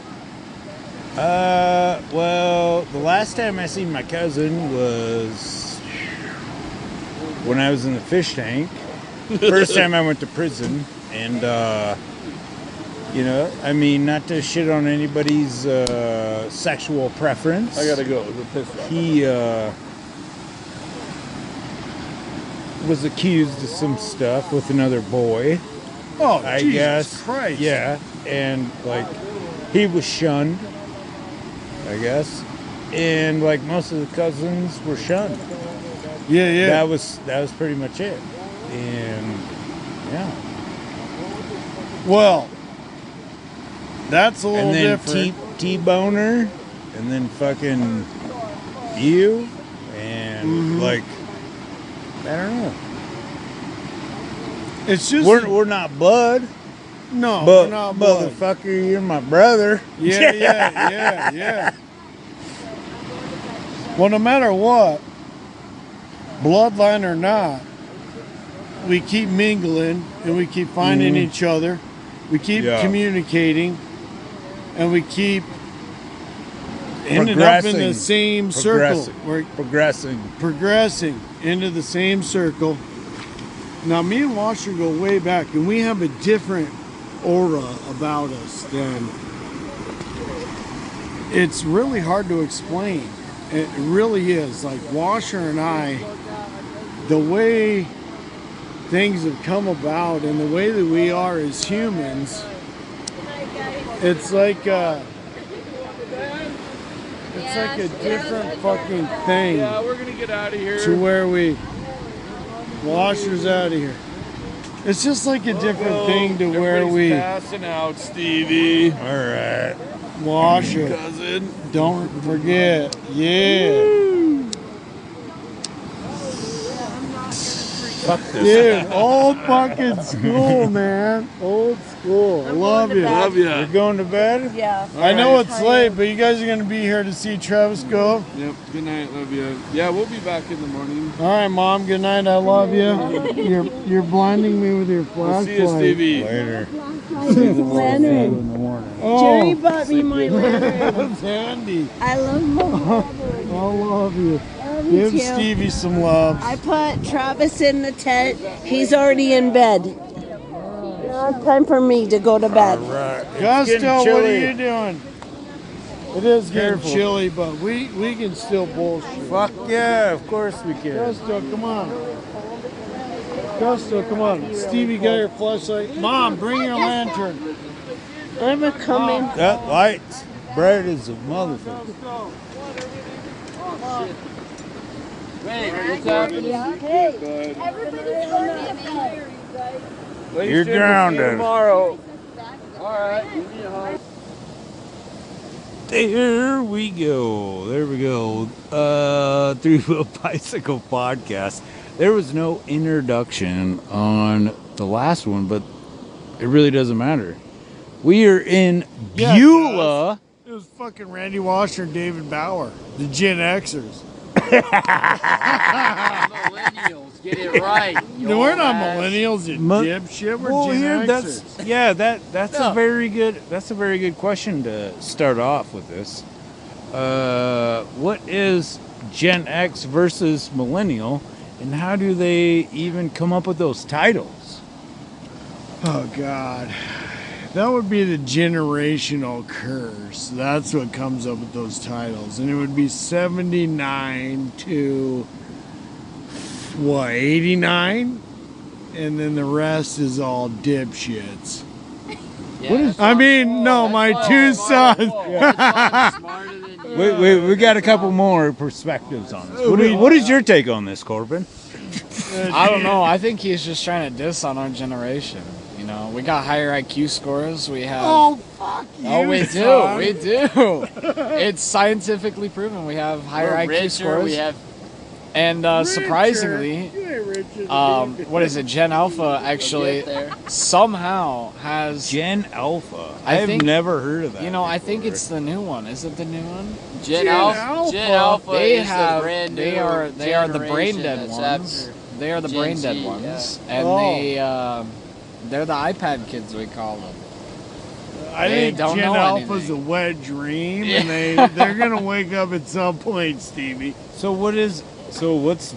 Well, the last time I seen my cousin was when I was in the fish tank. First time I went to prison, and you know, I mean, not to shit on anybody's sexual preference. I gotta go. The piss off. He was accused of some stuff with another boy, Oh, I Jesus guess. Christ. Yeah, and like he was shunned, I guess, and like most of the cousins were shunned. Yeah, yeah. That was pretty much it, and yeah. Well, that's a little And then different. T-boner, and then fucking you, and Mm-hmm. like I don't know. It's just We're not blood, no, but we're not blood. motherfucker, you're my brother. Yeah. Well, no matter what, bloodline or not, we keep mingling and we keep finding each other. We keep Yeah. communicating, and we keep ending up in the same circle. We're Progressing. into the same circle. Now, me and Washer go way back, and we have a different aura about us than. It's really hard to explain. It really is. Like Washer and I, the way things have come about and the way that we are as humans, it's like a different fucking thing. Yeah, we're gonna get out of here. To where we Washer's out of here. It's just like a different thing to where Everybody's we passing out, Stevie. All right. Washer. Cousin. Don't forget. Yeah. Fuck this. Dude, old fucking school, man. Old school. I love you. Love ya. You're going to bed? Yeah. I know it's late, but you guys are going to be here to see Travis go. Yep. Good night. Love you. Yeah, we'll be back in the morning. All right, Mom. Good night. I love you. You're blinding me with your We'll flashlight. see you, Stevie. Later. Leonard. Oh, Jerry bought me my Leonard. that's handy. I love my Leonard. I love you. Love you Give too. Stevie some love. I put Travis in the tent. He's already in bed. Now it's time for me to go to bed. Gusto, what are chilly. you doing? It is getting Careful. chilly, but we can still bullshit. Fuck yeah, of course we can. Gusto, come on. Gusto, come on. Stevie, got your flashlight. Mom, bring your lantern. I'm a coming. That light's bright as a motherfucker. Wait, what's happening? Hey, everybody's going to bed. You're grounded. Tomorrow. All right. Give me a hug. There we go. There we go. Through a Bicycle podcast. There was no introduction on the last one, but it really doesn't matter. We are in Yeah, it Beulah. It was fucking Randy Washer and David Bauer, the Gen Xers. Millennials, get it right. We're not millennials, you dipshit. We're Gen Xers. That's a very good question to start off with this. What is Gen X versus millennial, and how do they even come up with those titles? Oh God, that would be the generational curse. That's what comes up with those titles, and it would be 79 to 89, and then the rest is all dipshits. Yeah, my two sons. We got a couple more perspectives on this. What is your take on this, Korbin? I don't know. I think he's just trying to diss on our generation. You know, we got higher IQ scores. We have. Oh fuck you! Oh, we son. do. We do. It's scientifically proven. We have higher IQ richer, scores. We have. And surprisingly, what is it? Gen Alpha actually somehow has Gen Alpha. I think, never heard of that. You know, I think it's the new one. Is it the new one? Gen Alpha They is have. the brand new They are the brain generation dead that's ones. after They are the Gen brain dead Z, ones, yeah. and they're the iPad kids, we call them. I They think don't Gen know Alpha's anything. a wet dream, and they're gonna wake up at some point, Stevie. So what's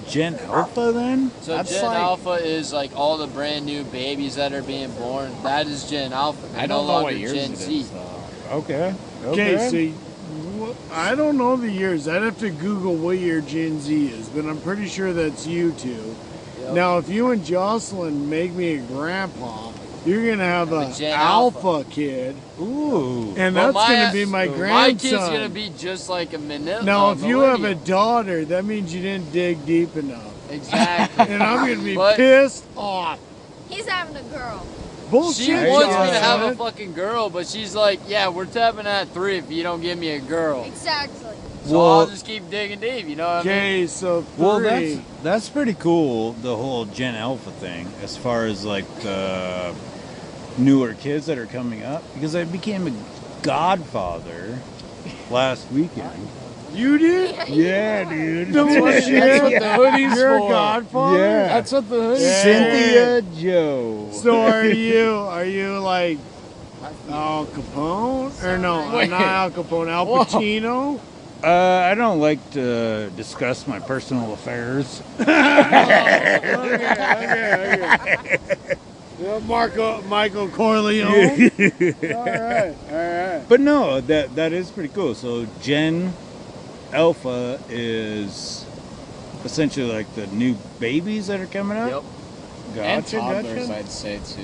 Gen Alpha then? So That's Gen like- Alpha is like all the brand new babies that are being born. That is Gen Alpha. They're I don't no know longer what years Gen it Z. is, though. Okay. Okay, so I don't know the years. I'd have to Google what year Gen Z is, but I'm pretty sure that's you two. Yep. Now, if you and Jocelyn make me a grandpa, you're gonna have I'm a a Gen Alpha kid, Ooh. and Well, that's gonna be my My grandson. kid's gonna be just like a millennial. Now, if you have a daughter, that means you didn't dig deep enough, exactly. and I'm gonna be But- pissed off. He's having a girl. Bullshit. She wants me to Jocelyn. have a fucking girl, but she's like, yeah, we're tapping at 3 if you don't give me a girl. Exactly. So Well- I'll just keep digging deep, you know what I mean? Okay, so Well, three. that's pretty cool. The whole Gen Alpha thing, as far as like the newer kids that are coming up, because I became a godfather last weekend. You did? Yeah, dude. No That's shit. what the hoodie's You're for. a godfather? Yeah. That's what the hoodie's Yeah. Cynthia Joe. So are you like Al Capone? Or no, Wait. not Al Capone, Al Whoa. Pacino? I don't like to discuss my personal affairs. Okay. Michael Corleone. All right. But no, that is pretty cool. So Gen Alpha is essentially like the new babies that are coming up. Yep. And Gotcha, toddlers, gotcha. I'd say too.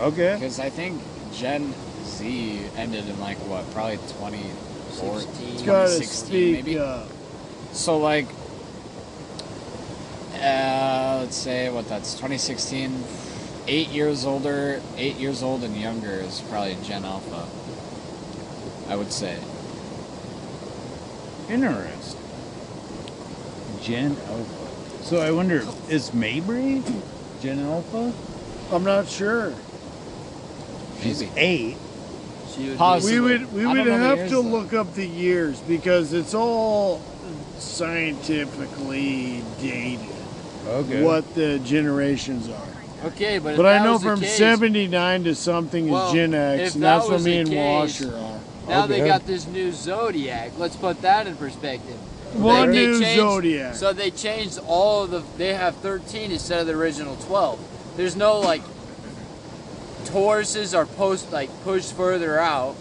Okay. Because I think Gen Z ended in like what, probably 2014, It's gotta 2016 speak maybe. up. So like, let's say what that's 2016. 8 years old and younger is probably Gen Alpha. I would say. Interesting. Gen Alpha. So I wonder, is Mabry Gen Alpha? I'm not sure. She's Maybe. 8. She would Possibly. We I would don't know the have years, to though. look up the years because it's all scientifically dated Okay. what the generations are. Okay, but if But I that know was the from case, 79 to something Well, is Gen if X, and that that's what was me the and case, Washer are. now they Okay. got this new Zodiac. Let's put that in perspective. What They new changed- Zodiac? So they changed all of the. They have 13 instead of the original 12. There's no like. Tauruses are pushed further out,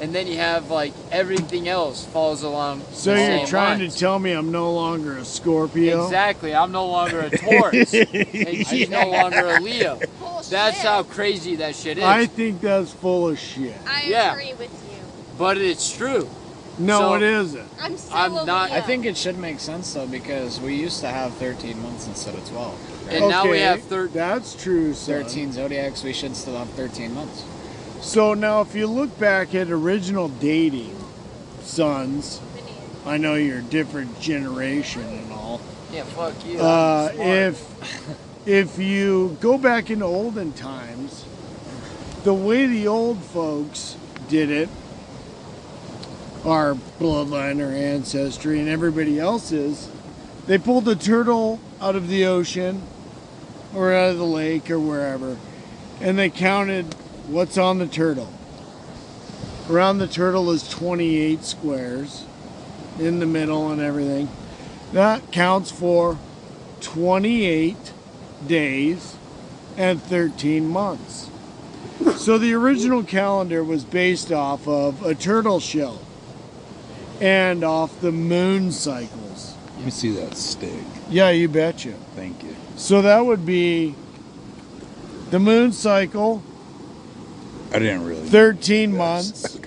and then you have like everything else follows along. So the you're same trying lines. to tell me I'm no longer a Scorpio? Exactly. I'm no longer a Taurus, and she's no longer a Leo. Bullshit. That's how crazy that shit is. I think that's full of shit. I Yeah. agree with you. But it's true. No, So- it isn't. I'm still I'm a not- Leo. I think it should make sense though, because we used to have 13 months instead of 12. And now we Okay, have 13. That's true, son. 13 zodiacs, we should still have 13 months. So now, if you look back at original dating, sons, I know you're a different generation and all. Yeah, fuck you. I'm smart. If you go back into olden times, the way the old folks did it, our bloodline, our ancestry, and everybody else's, they pulled the turtle out of the ocean, or out of the lake or wherever, and they counted what's on the turtle. Around the turtle is 28 squares in the middle and everything. That counts for 28 days and 13 months. So the original calendar was based off of a turtle shell and off the moon cycles. Let me see that stick. Yeah, you betcha. Thank you. So that would be the moon cycle, I didn't really. 13 months,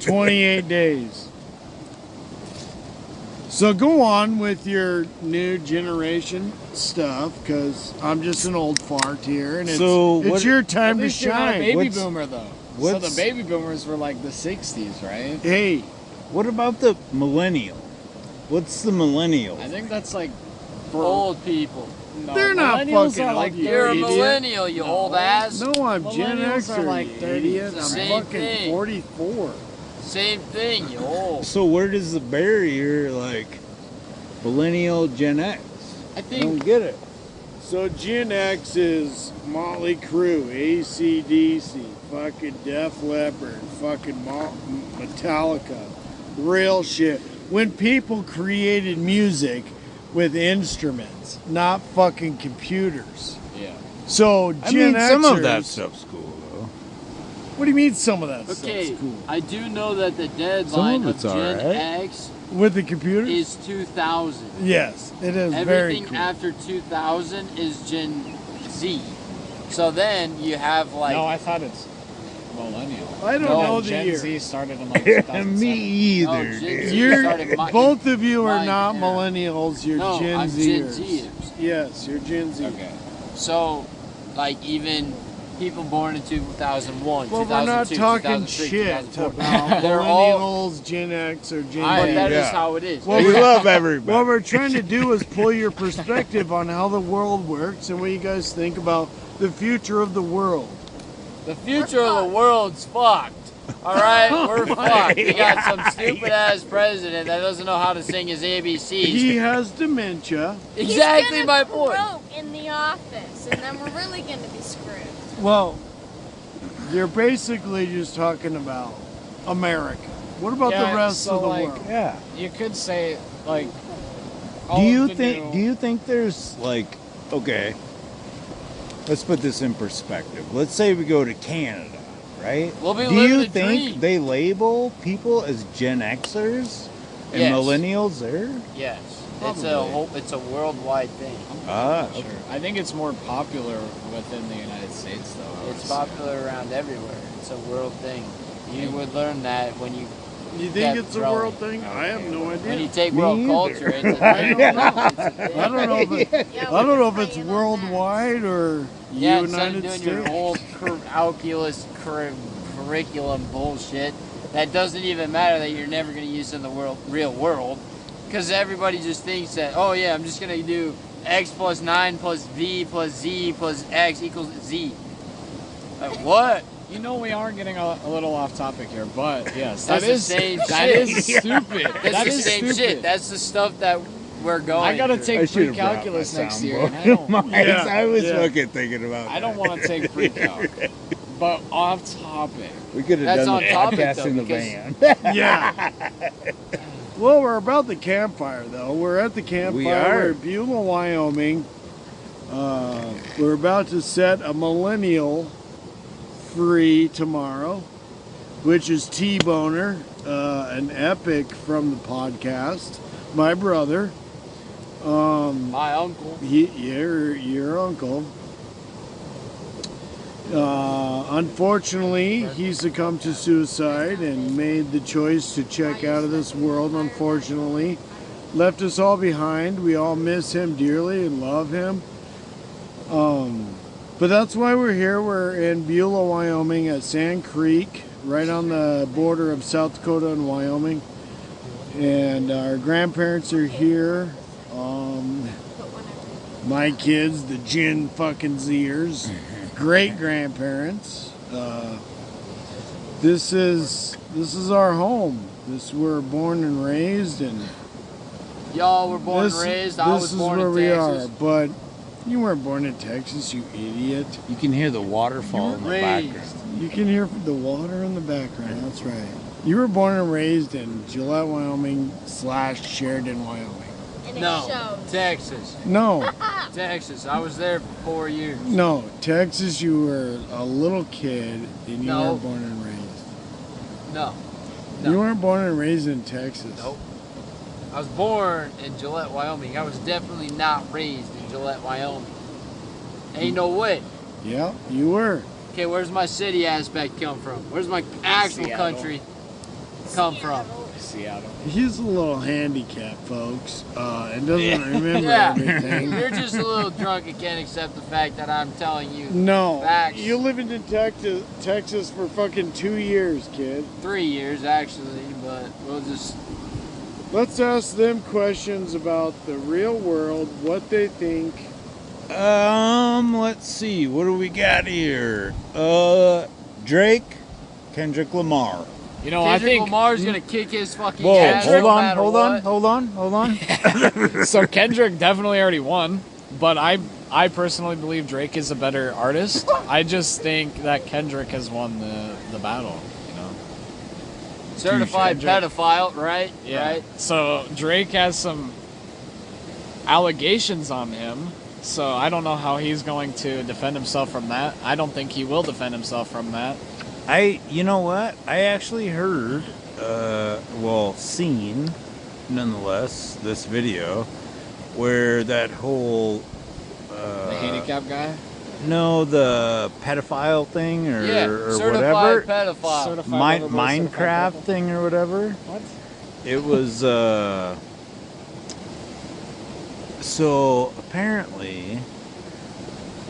28 days. So go on with your new generation stuff, because I'm just an old fart here, and it's, So it's what- your time At to least you're not a shine. baby What's- boomer, though. So what's- the baby boomers were like the 60s, right? Hey, What about the millennial? What's the millennial? I think that's like Old people. no, They're not millennials fucking are like old, you You're a idiot. millennial, you old ass. no, I'm Gen Millennials Xer, are like you 30s. idiot. I'm Same fucking thing. 44. Same thing, you old. So where does the barrier, like, millennial, Gen X? I I think don't get it. So Gen X is Motley Crue, AC/DC, fucking Def Leppard, fucking Metallica, real shit. When people created music with instruments, not fucking computers. yeah. So I Gen mean, some of that Xers- stuff's cool, though. What do you mean some of that Okay, stuff's cool? I do know that the deadline it's of Gen alright. X With the computers? is 2000. Yes, it is very Everything cool. after 2000 is Gen Z. So then you have like No, I thought it's millennial. I don't No, know the Gen year. Z started in like 2007. Me either, No, Gen dude. Z You're, started both of you are my not era. millennials, you're No, Gen I'm Zers. Gen Zers. Yes, you're Gen Z. Okay. So, like even people born in 2001, Well, we're not 2002, talking 2003, shit 2004. about They're all- millennials, Gen X, or Gen But Z. that is Yeah. how it is. Well, We love everybody. What we're trying to do is pull your perspective on how the world works and what you guys think about the future of the world. The future of the world's fucked. All right, we're fucked. We got some stupid ass president that doesn't know how to sing his ABCs. He has dementia. Exactly He's my gonna point. croak in the office, and then we're really gonna be screwed. Well, you're basically just talking about America. What about Yeah, the rest so, of the like, world? Yeah. You could say like. Do all you of the think? new- Do you think there's like? Okay. Let's put this in perspective. Let's say we go to Canada, right? We'll be Do living you the think dream. they label people as Gen Xers and Yes. millennials there? Yes, Probably. it's a worldwide thing. Ah, Sure. I think it's more popular within the United States, though. I would It's say. popular around everywhere. It's a world thing. You would learn that when you You think kept it's a growing. world thing? I have no When you idea. take Me world either. culture, it's a thing. It's a thing. I don't know if it, Yeah, I don't know if we're it's playing on worldwide or Yeah, instead of United doing States. your whole calculus curriculum bullshit, that doesn't even matter that you're never going to use in the real world, because everybody just thinks that, oh yeah, I'm just going to do x plus 9 plus v plus z plus x equals z. Like, what? You know, we are getting a little off topic here, but yes, That's that the is same that shit. is stupid. That's That the is same stupid. shit. That's the stuff that we're going I gotta through. take I should have brought pre-calculus my next year, soundboard. and I don't. I was yeah. fucking thinking about that. I don't want to take pre-calc. But off topic. We could have That's done on the topic, podcast though, in the because- van. Yeah. Well, we're about the campfire, though. We're at the campfire. We are. We're in Beulah, Wyoming. We're about to set a millennial free tomorrow, which is T-Boner, an epic from the podcast. My brother. My uncle. Your uncle. Unfortunately, he succumbed to suicide and made the choice to check out of this world, unfortunately. Left us all behind. We all miss him dearly and love him. But that's why we're here. We're in Beulah, Wyoming at Sand Creek, right on the border of South Dakota and Wyoming. And our grandparents are here. My kids, the Gen fucking Zers, great grandparents. This is our home. This we're born and raised, and Y'all were born this, and raised. I was this is born where in we Texas. are. But You weren't born in Texas, you idiot. You can hear the waterfall in the background. You can hear the water in the background. That's right. You were born and raised in Gillette, Wyoming / Sheridan, Wyoming. And it No, shows. Texas. No, Texas. I was there for 4 years. no. Texas, you were a little kid and you No. weren't born and raised. No. You weren't born and raised in Texas. Nope. I was born in Gillette, Wyoming. I was definitely not raised in Gillette, Wyoming. Ain't no way. Yeah, you were. Okay, where's my city aspect come from? Where's my actual Seattle. country come from? Seattle. He's a little handicapped, folks, and doesn't remember Yeah. everything. You're just a little drunk and can't accept the fact that I'm telling you No, facts. you lived in Texas for fucking 2 years, kid. 3 years, actually, but we'll just... Let's ask them questions about the real world, what they think. Let's see. What do we got here? Drake, Kendrick Lamar. You know, Kendrick I think Lamar's gonna kick his fucking Whoa, ass no matter what. hold on. so. Kendrick definitely already won, but I personally believe Drake is a better artist. I just think that Kendrick has won the battle. You know, Certified Kendrick. pedophile, right? Yeah. Right. So Drake has some allegations on him. So I don't know how he's going to defend himself from that. I don't think he will defend himself from that. You know what? I actually heard, seen, nonetheless, this video where that whole, The handicap guy? no, the pedophile thing or, Yeah, or certified whatever, pedophile. Certified lover boy, Minecraft certified thing or whatever. What? It was, so apparently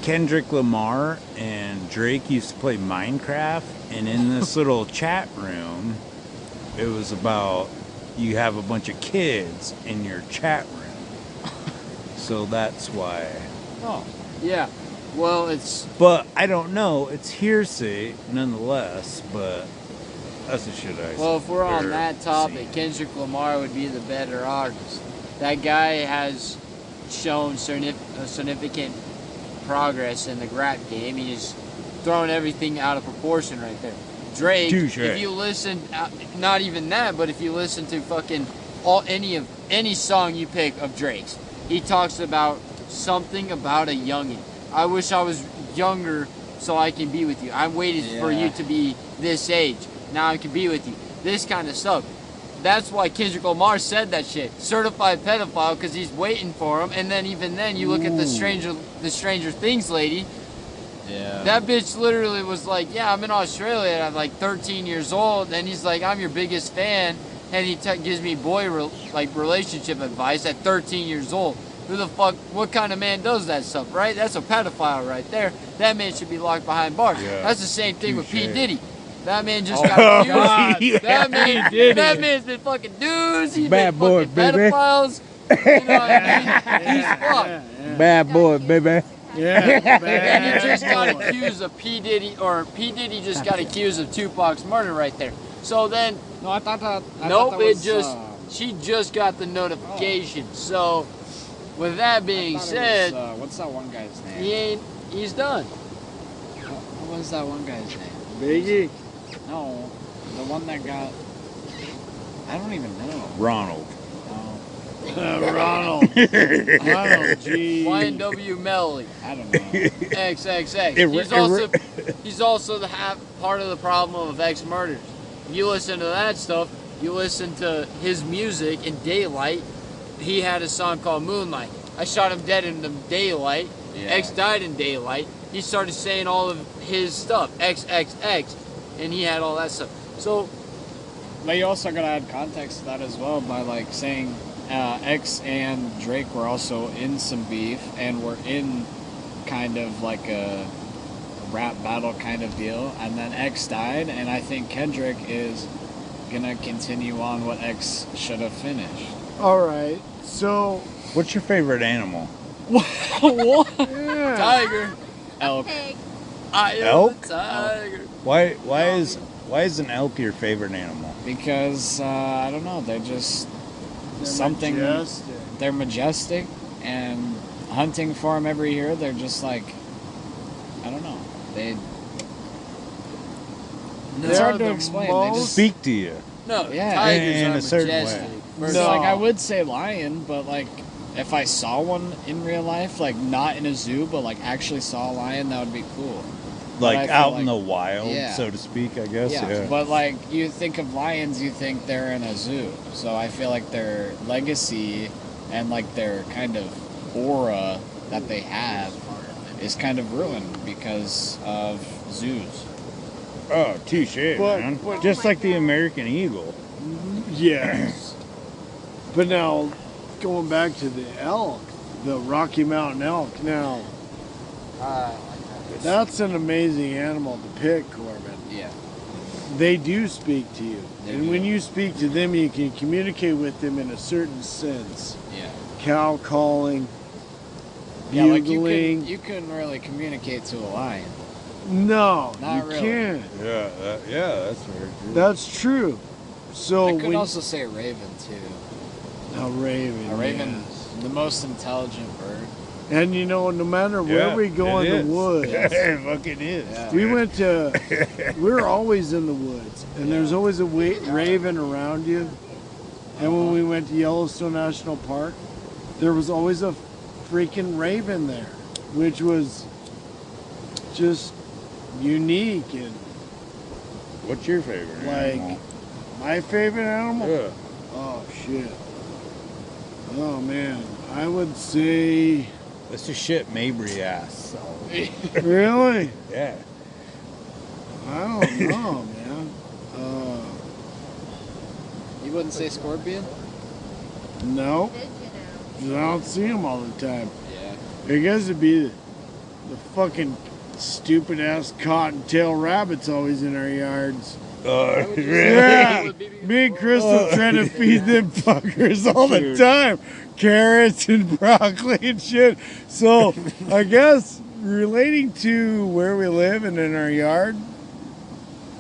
Kendrick Lamar and Drake used to play Minecraft, and in this little chat room, it was about you have a bunch of kids in your chat room. So that's why. Oh. Yeah. Well, it's But I don't know. It's hearsay nonetheless, but that's the shit I well. If we're on or that topic, seen. Kendrick Lamar would be the better artist. That guy has shown significant progress in the rap game. He's thrown everything out of proportion right there. Drake, Touche. if you listen, not even that, but if you listen to fucking any song you pick of Drake's, he talks about something about a youngin'. I wish I was younger so I can be with you. I waited for you to be this age. Now I can be with you. This kind of stuff. That's why Kendrick Lamar said that shit. Certified pedophile, because he's waiting for him. And then even then, you look at the Stranger Things lady. Yeah. That bitch literally was like, yeah, I'm in Australia and I'm like 13 years old. And he's like, I'm your biggest fan. And he gives me relationship advice at 13 years old. Who the fuck, what kind of man does that stuff, right? That's a pedophile right there. That man should be locked behind bars. Yeah. That's the same thing with P. Touche. Diddy. That man just got accused. yeah. That man's been fucking dudes. He's Bad been boy, fucking baby. pedophiles. You know what I mean? He's fucked. Bad boy, baby. Yeah, And he just got accused of P. Diddy just got accused of Tupac's murder right there. So then, No, I thought that. she just got the notification. So, with that being said, what's that one guy's name? he's done. What was that one guy's name? Biggie. No, the one that got. I don't even know. Ronald. Ronald. Ronald G. YNW Melly. I don't know. XXX. He's also the part of the problem of X Murders. You listen to that stuff, you listen to his music in Daylight. He had a song called Moonlight. I shot him dead in the daylight. Yeah. X died in daylight. He started saying all of his stuff, XXX, and he had all that stuff. So, But you also gotta add context to that as well by like saying X and Drake were also in some beef and were in kind of like a rap battle kind of deal, and then X died, and I think Kendrick is gonna continue on what X should have finished. All right. So, What's your favorite animal? What? yeah. Tiger. Elk. Pig. I am Elk? the tiger. Why is an elk your favorite animal? Because I don't know, they're just something. Majestic. They're majestic and hunting for them every year, they're just like, I don't know. It's hard to explain. They just Speak to you. No, Yeah. tigers In are a certain way. majestic. It's No. like I would say lion, but like if I saw one in real life, like not in a zoo, but like actually saw a lion, that would be cool. But I Like feel out like- in the wild, Yeah. so to speak, I guess. Yeah, Yeah. but like you think of lions, you think they're in a zoo. So I feel like their legacy and like their kind of aura that they have is kind of ruined because of zoos. Oh, touche, But- man. but- Just like the American eagle. Yes. But now, going back to the elk, the Rocky Mountain elk. Now, that's an amazing animal to pick, Corbin. Yeah. They do speak to you. They And do. when you speak to them, you can communicate with them in a certain sense. Yeah. Cow calling, Yeah, like bugling. you couldn't really communicate to a lion. No, Not you really. can't. Yeah, that's very true. That's true. So I could when also say a raven too. a raven, A raven, yes. the most intelligent bird. And you know, no matter where we go in the woods, It fucking is. Yeah. we went to. We're always in the woods, and there's always a raven around you. And when we went to Yellowstone National Park, there was always a freaking raven there, which was just unique and What's your favorite animal? like my favorite animal. Yeah. Oh shit. Oh man, I would say Let's just shit Mabry ass. really. Yeah. I don't know, man. You wouldn't say scorpion? No, Did 'cause I don't see them all the time. Yeah. I guess it'd be the fucking stupid ass cottontail rabbits always in our yards. Yeah, me and Crystal trying to feed them fuckers all the time. Carrots and broccoli and shit. So I guess relating to where we live and in our yard,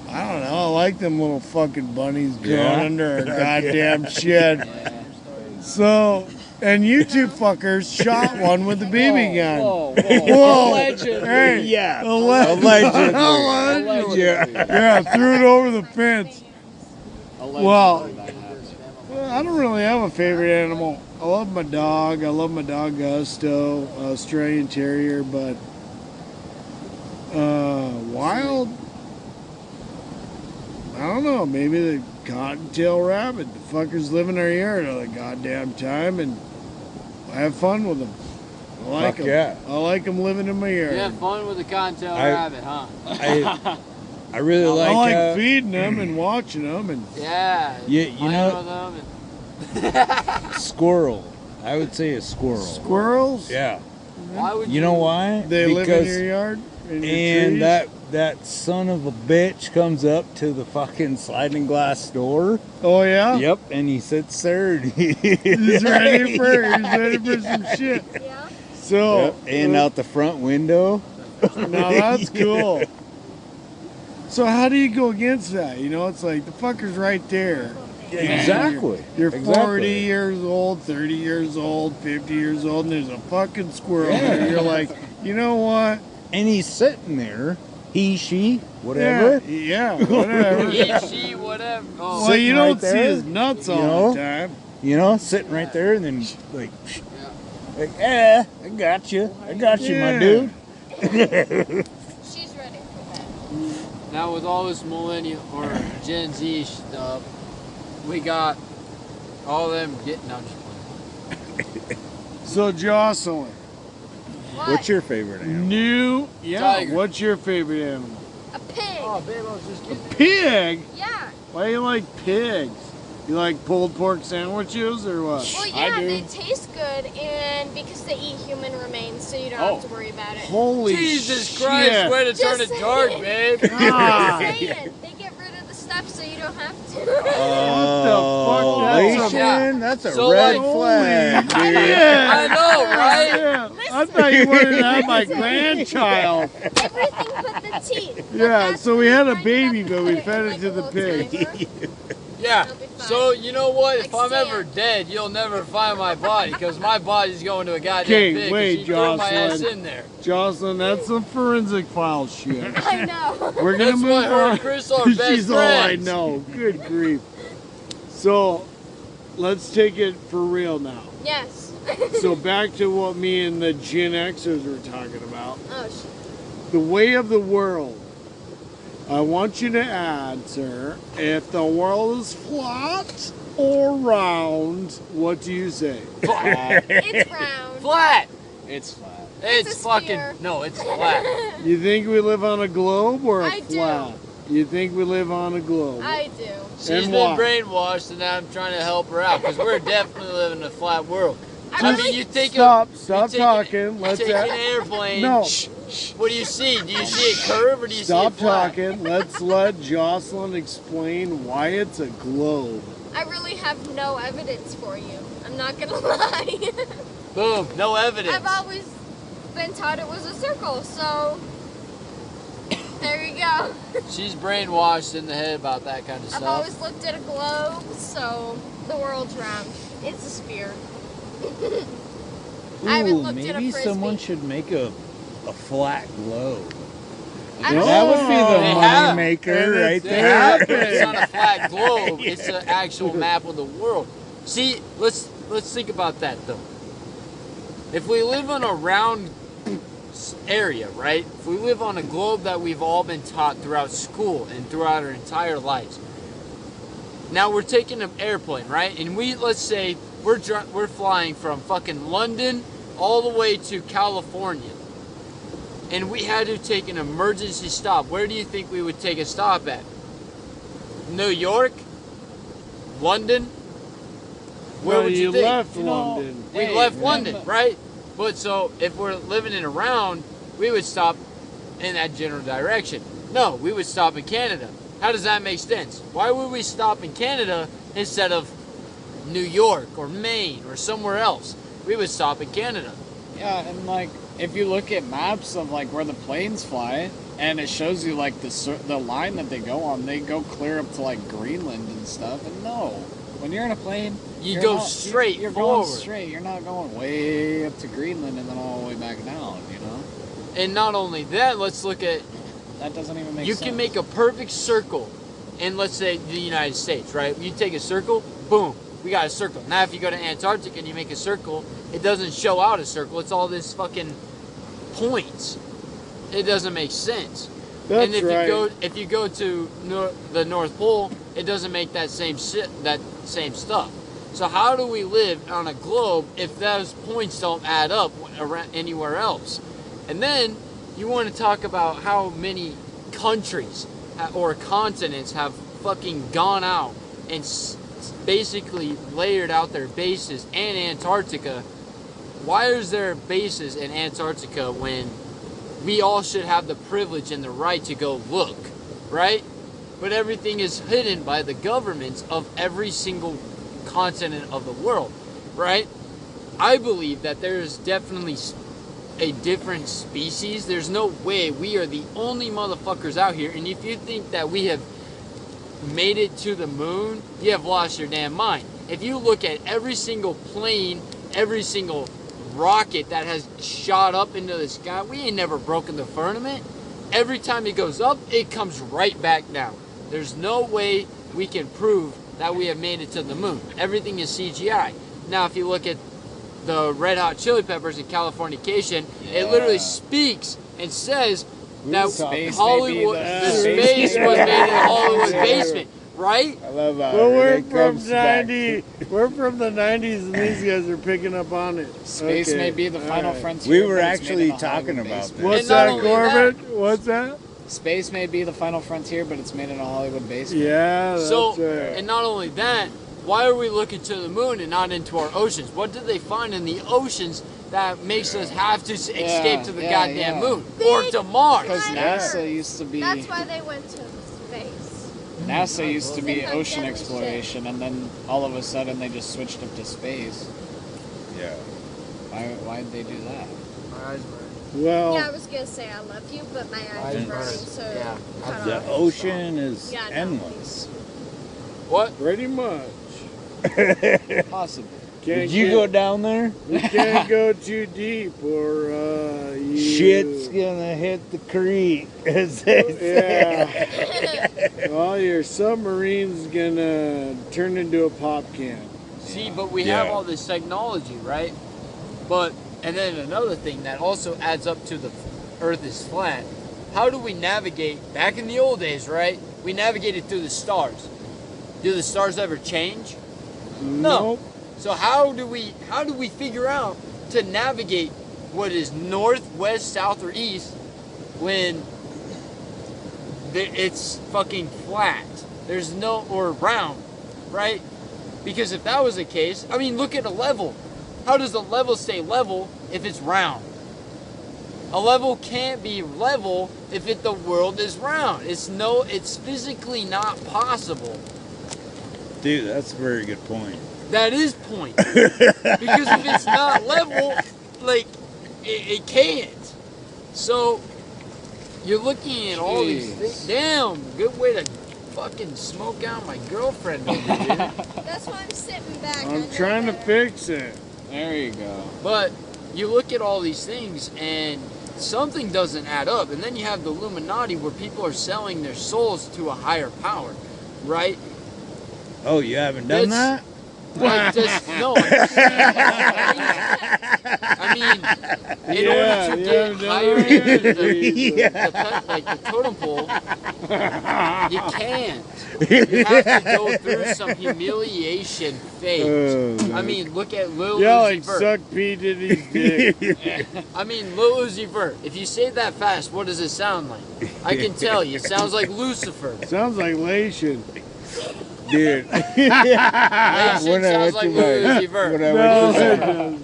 I don't know. I like them little fucking bunnies growing Yeah? under our goddamn shed. So, and you two fuckers shot one with a BB gun. Whoa, Whoa. Allegedly. Hey, Yeah. allegedly. Allegedly. Yeah, threw it over the fence. Allegedly Well- that happened. Well, I don't really have a favorite animal. I love my dog. I love my dog Gusto, Australian Terrier, but wild, I don't know, maybe the cottontail rabbit. The fuckers live in our yard all the goddamn time, and I have fun with them. I like Fuck them. yeah. I like them living in my yard. You have fun with the cottontail I- rabbit, huh? I really like. I like feeding them and watching them, and Yeah. You playing know- with them and- Squirrel. I would say a squirrel. squirrels. Yeah. Why would You know why? They live in Because your yard. In your and trees? that son of a bitch comes up to the fucking sliding glass door. Oh yeah. Yep, and he sits there. And He's ready for some shit. Yeah. So Yep, and out the front window. now that's cool. So how do you go against that? You know, it's like the fucker's right there. Exactly. You're Exactly. 40 years old, 30 years old, 50 years old, and there's a fucking squirrel there. You're like, you know what? And he's sitting there. He, she, whatever. Yeah, whatever. he, she, whatever. Oh, Well, you Sitting don't right see there, his nuts you all know? the time. You know, sitting right there, and then like, I got you, my Yeah. dude. She's ready for that. now with all this millennial or Gen Z stuff, we got all them getting. No, I'm just playing. So Jocelyn, What? What's your favorite animal? Tiger. What's your favorite animal? A pig. Oh, babe, I was just kidding. Pig? Yeah. Why do you like pigs? You like pulled pork sandwiches or what? Well, I yeah, do. they taste good, and because they eat human remains, so you don't Oh. have to worry about it. Holy Jesus shit. Christ, way to turn Just it dark, saying. babe. God. Just saying, they get rid of the stuff, so you don't have to. What the fuck? Lacian, that's a So, red like, flag, dude. I know, right? Yeah, I thought you wanted to have my grandchild. Everything but the teeth. But Yeah, that's so we had a fine enough baby, to but put we in, fed it like, to a the little pig. timer. Yeah, Yeah. It'll be fine. So you know what? If Like I'm ever sand. dead, you'll never find my body because my body's going to a goddamn Okay, pig. 'cause wait, she threw my ass Jocelyn. in there. Jocelyn, that's some forensic file shit. I know. We're gonna That's move why her on. and Chris are best She's all I friends. know. Good grief. So, let's take it for real now. Yes. So back to what me and the Gen Xers were talking about. Oh shit. The way of the world. I want you to add, sir, if the world is flat or round, what do you say? It's round. Flat. It's flat. It's It's a fucking sphere. no. It's flat. You think we live on a globe or a I do. flat? You think we live on a globe? I do. She's And been why? brainwashed, and now I'm trying to help her out because we're definitely living in a flat world. I I really- mean, you take Stop you take talking. You Let's take an airplane. No. What do you see? Do you see it curve or do you Stop see it flat? talking. Let's let Jocelyn explain why it's a globe. I really have no evidence for you. I'm not gonna lie. Boom. No evidence. I've always been taught it was a circle, so there you go. She's brainwashed in the head about that kind of I've stuff. always looked at a globe, so the world's round. It's a sphere. I haven't Ooh, looked at a maybe frisbee. someone should make a flat globe. I don't That know. would be the They money have. maker right They there. have, but it's not a flat globe. It's an actual map of the world. See, let's think about that though. If we live on a round area, right? If we live on a globe that we've all been taught throughout school and throughout our entire lives. Now we're taking an airplane, right? And let's say we're flying from fucking London all the way to California. And we had to take an emergency stop. Where do you think we would take a stop at? New York? London? Where Well, would you think? left London. We left London, right? But so if we're living in a round, we would stop in that general direction. No, we would stop in Canada. How does that make sense? Why would we stop in Canada instead of New York or Maine or somewhere else? We would stop in Canada. Yeah, and like if you look at maps of like where the planes fly, and it shows you like the line that they go on, they go clear up to like Greenland and stuff. And no, when you're in a plane, You you're go not- straight You're forward. going straight. You're not going way up to Greenland and then all the way back down. You know, And not only that, let's look at that doesn't even make you sense. can make a perfect circle in, let's say, the United States, right? You take a circle, boom, we got a circle. Now, if you go to Antarctica and you make a circle, it doesn't show out a circle. It's all this fucking points. It doesn't make sense. That's and if right. you go to the North Pole, it doesn't make that same same stuff. So how do we live on a globe if those points don't add up around anywhere else? And then you want to talk about how many countries or continents have fucking gone out and basically layered out their bases in Antarctica. Why is there bases in Antarctica when we all should have the privilege and the right to go look, right? But everything is hidden by the governments of every single continent of the world, right? I believe that there is definitely a different species. There's no way we are the only motherfuckers out here. And if you think that we have made it to the moon, you have lost your damn mind. If you look at every single plane, every single rocket that has shot up into the sky, we ain't never broken the firmament. Every time it goes up, it comes right back down. There's no way we can prove that we have made it to the moon. Everything is CGI. Now, if you look at the Red Hot Chili Peppers in Californication, it literally speaks and says that Space Hollywood, may be the space was made in the Hollywood basement, right? I love how Well, we're everything from comes back. 90. We're from the 90s, and these guys are picking up on it. Space Okay, may be the all final right. frontier. We were but it's made actually in a talking Hollywood about basement. that. What's And not that, only Corbin? What's that? Space may be the final frontier, but it's made in a Hollywood basement. Yeah, that's So, right. and not only that, why are we looking to the moon and not into our oceans? What did they find in the oceans that makes us have to escape to the goddamn moon or to Mars? Because NASA used to be That's why they went to space. NASA used to be Sometimes ocean deadly exploration, and then all of a sudden they just switched up to space. Yeah. Why'd they do that? Well, Yeah, I was gonna say I love you, but my eyes are burning, so Yeah. cut The off. ocean is Yeah, no. endless. What? Pretty much. Possibly. Did you go down there? You can't go too deep, or you. Shit's gonna hit the creek, as they say. Well, your submarine's gonna turn into a pop can. See, but we have all this technology, right? But, and then another thing that also adds up to the Earth is flat. How do we navigate? Back in the old days, right? We navigated through the stars. Do the stars ever change? No. Nope. So how do we figure out to navigate what is north, west, south, or east when it's fucking flat? There's no, or round, right? Because if that was the case, I mean, look at a level. How does a level stay level if it's round? A level can't be level if the world is round. It's physically not possible. Dude, that's a very good point. That is point. Because if it's not level, like, it can't. So, you're looking at all these things. Damn, good way to fucking smoke out my girlfriend over here. That's why I'm sitting back. I'm trying to fix it. There you go. But you look at all these things and something doesn't add up. And then you have the Illuminati where people are selling their souls to a higher power, right? Oh, you haven't done that? Like just, no, I mean, in order to get higher into the totem pole, you can't. You have to go through some humiliation phase. I mean, look at Lil Uzi Vert. Suck P. Diddy's dick. I mean, Lil Uzi Vert. If you say it that fast, what does it sound like? I can tell you. It sounds like Lucifer. Sounds like Lacion. Dude. Lacion sounds like Lil Uzi Vert. When I went to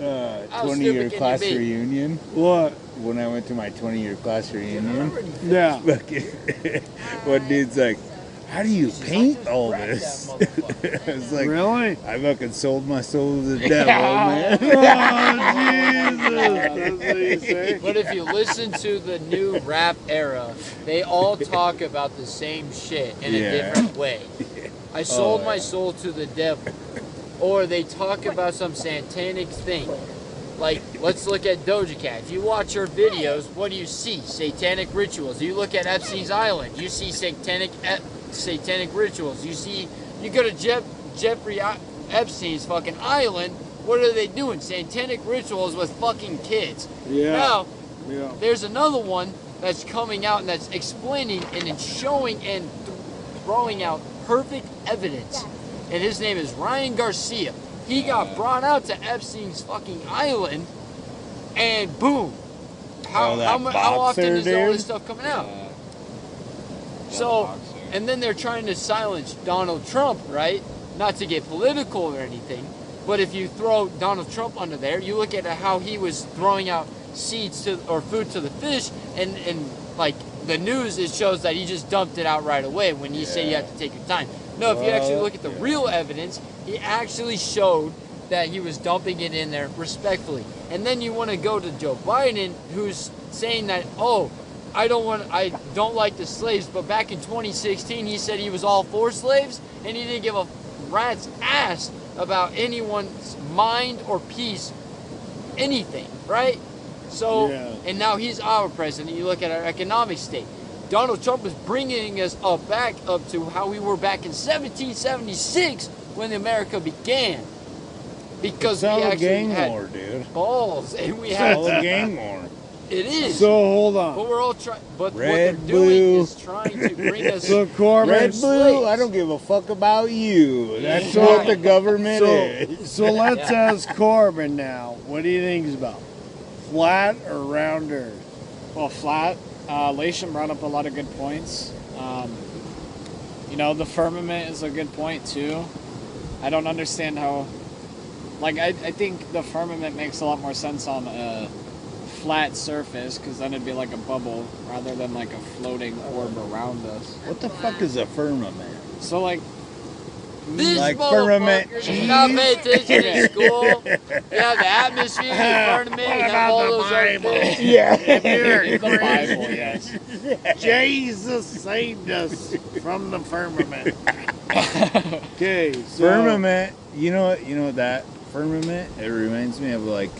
my 20-year class reunion. What? When I went to my 20-year class reunion. Yeah. One dude's like, how do you paint all this? It's like, really? I fucking sold my soul to the devil, man. Oh, Jesus. That's what you say? But if you listen to the new rap era, they all talk about the same shit in a different way. I sold my soul to the devil. Or they talk about some satanic thing. Like, let's look at Doja Cat. If you watch her videos, what do you see? Satanic rituals. You look at Epstein's Island, you see satanic rituals. You go to Jeffrey Epstein's fucking island, what are they doing? Satanic rituals with fucking kids. Yeah. Now, there's another one that's coming out and that's explaining and showing and throwing out perfect evidence. And his name is Ryan Garcia. He got brought out to Epstein's fucking island, and boom. How often is all this stuff coming out? So, and then they're trying to silence Donald Trump, right? Not to get political or anything, but if you throw Donald Trump under there, you look at how he was throwing out seeds or food to the fish, and like the news, it shows that he just dumped it out right away when you say you have to take your time. No, if you actually look at the real evidence, he actually showed that he was dumping it in there respectfully. And then you want to go to Joe Biden, who's saying that, I don't like the slaves, but back in 2016 he said he was all for slaves, and he didn't give a rat's ass about anyone's mind or peace, anything, right? So, and now he's our president. You look at our economic state. Donald Trump is bringing us back up to how we were back in 1776 when America began. Because we actually had balls, and we had a gang war. It is. So hold on. But we're all trying. But Red, what they're doing blue. is trying to bring us. So Korbin, Red, blue, I don't give a fuck about you. That's what the government is. So let's ask Korbin now. What do you think is about? Flat or round Earth? Well, flat. Lacion brought up a lot of good points. The firmament is a good point too. I don't understand how. Like, I think the firmament makes a lot more sense on a flat surface, because then it'd be like a bubble rather than like a floating orb around us. What the fuck is a firmament? So, like, This Like motherfucker firmament does not pay attention in school. You have the atmosphere, the firmament, you have all those other things. Yeah. In the Bible, yes. Jesus saved us from the firmament. Okay, so Firmament. You know what that firmament? It reminds me of like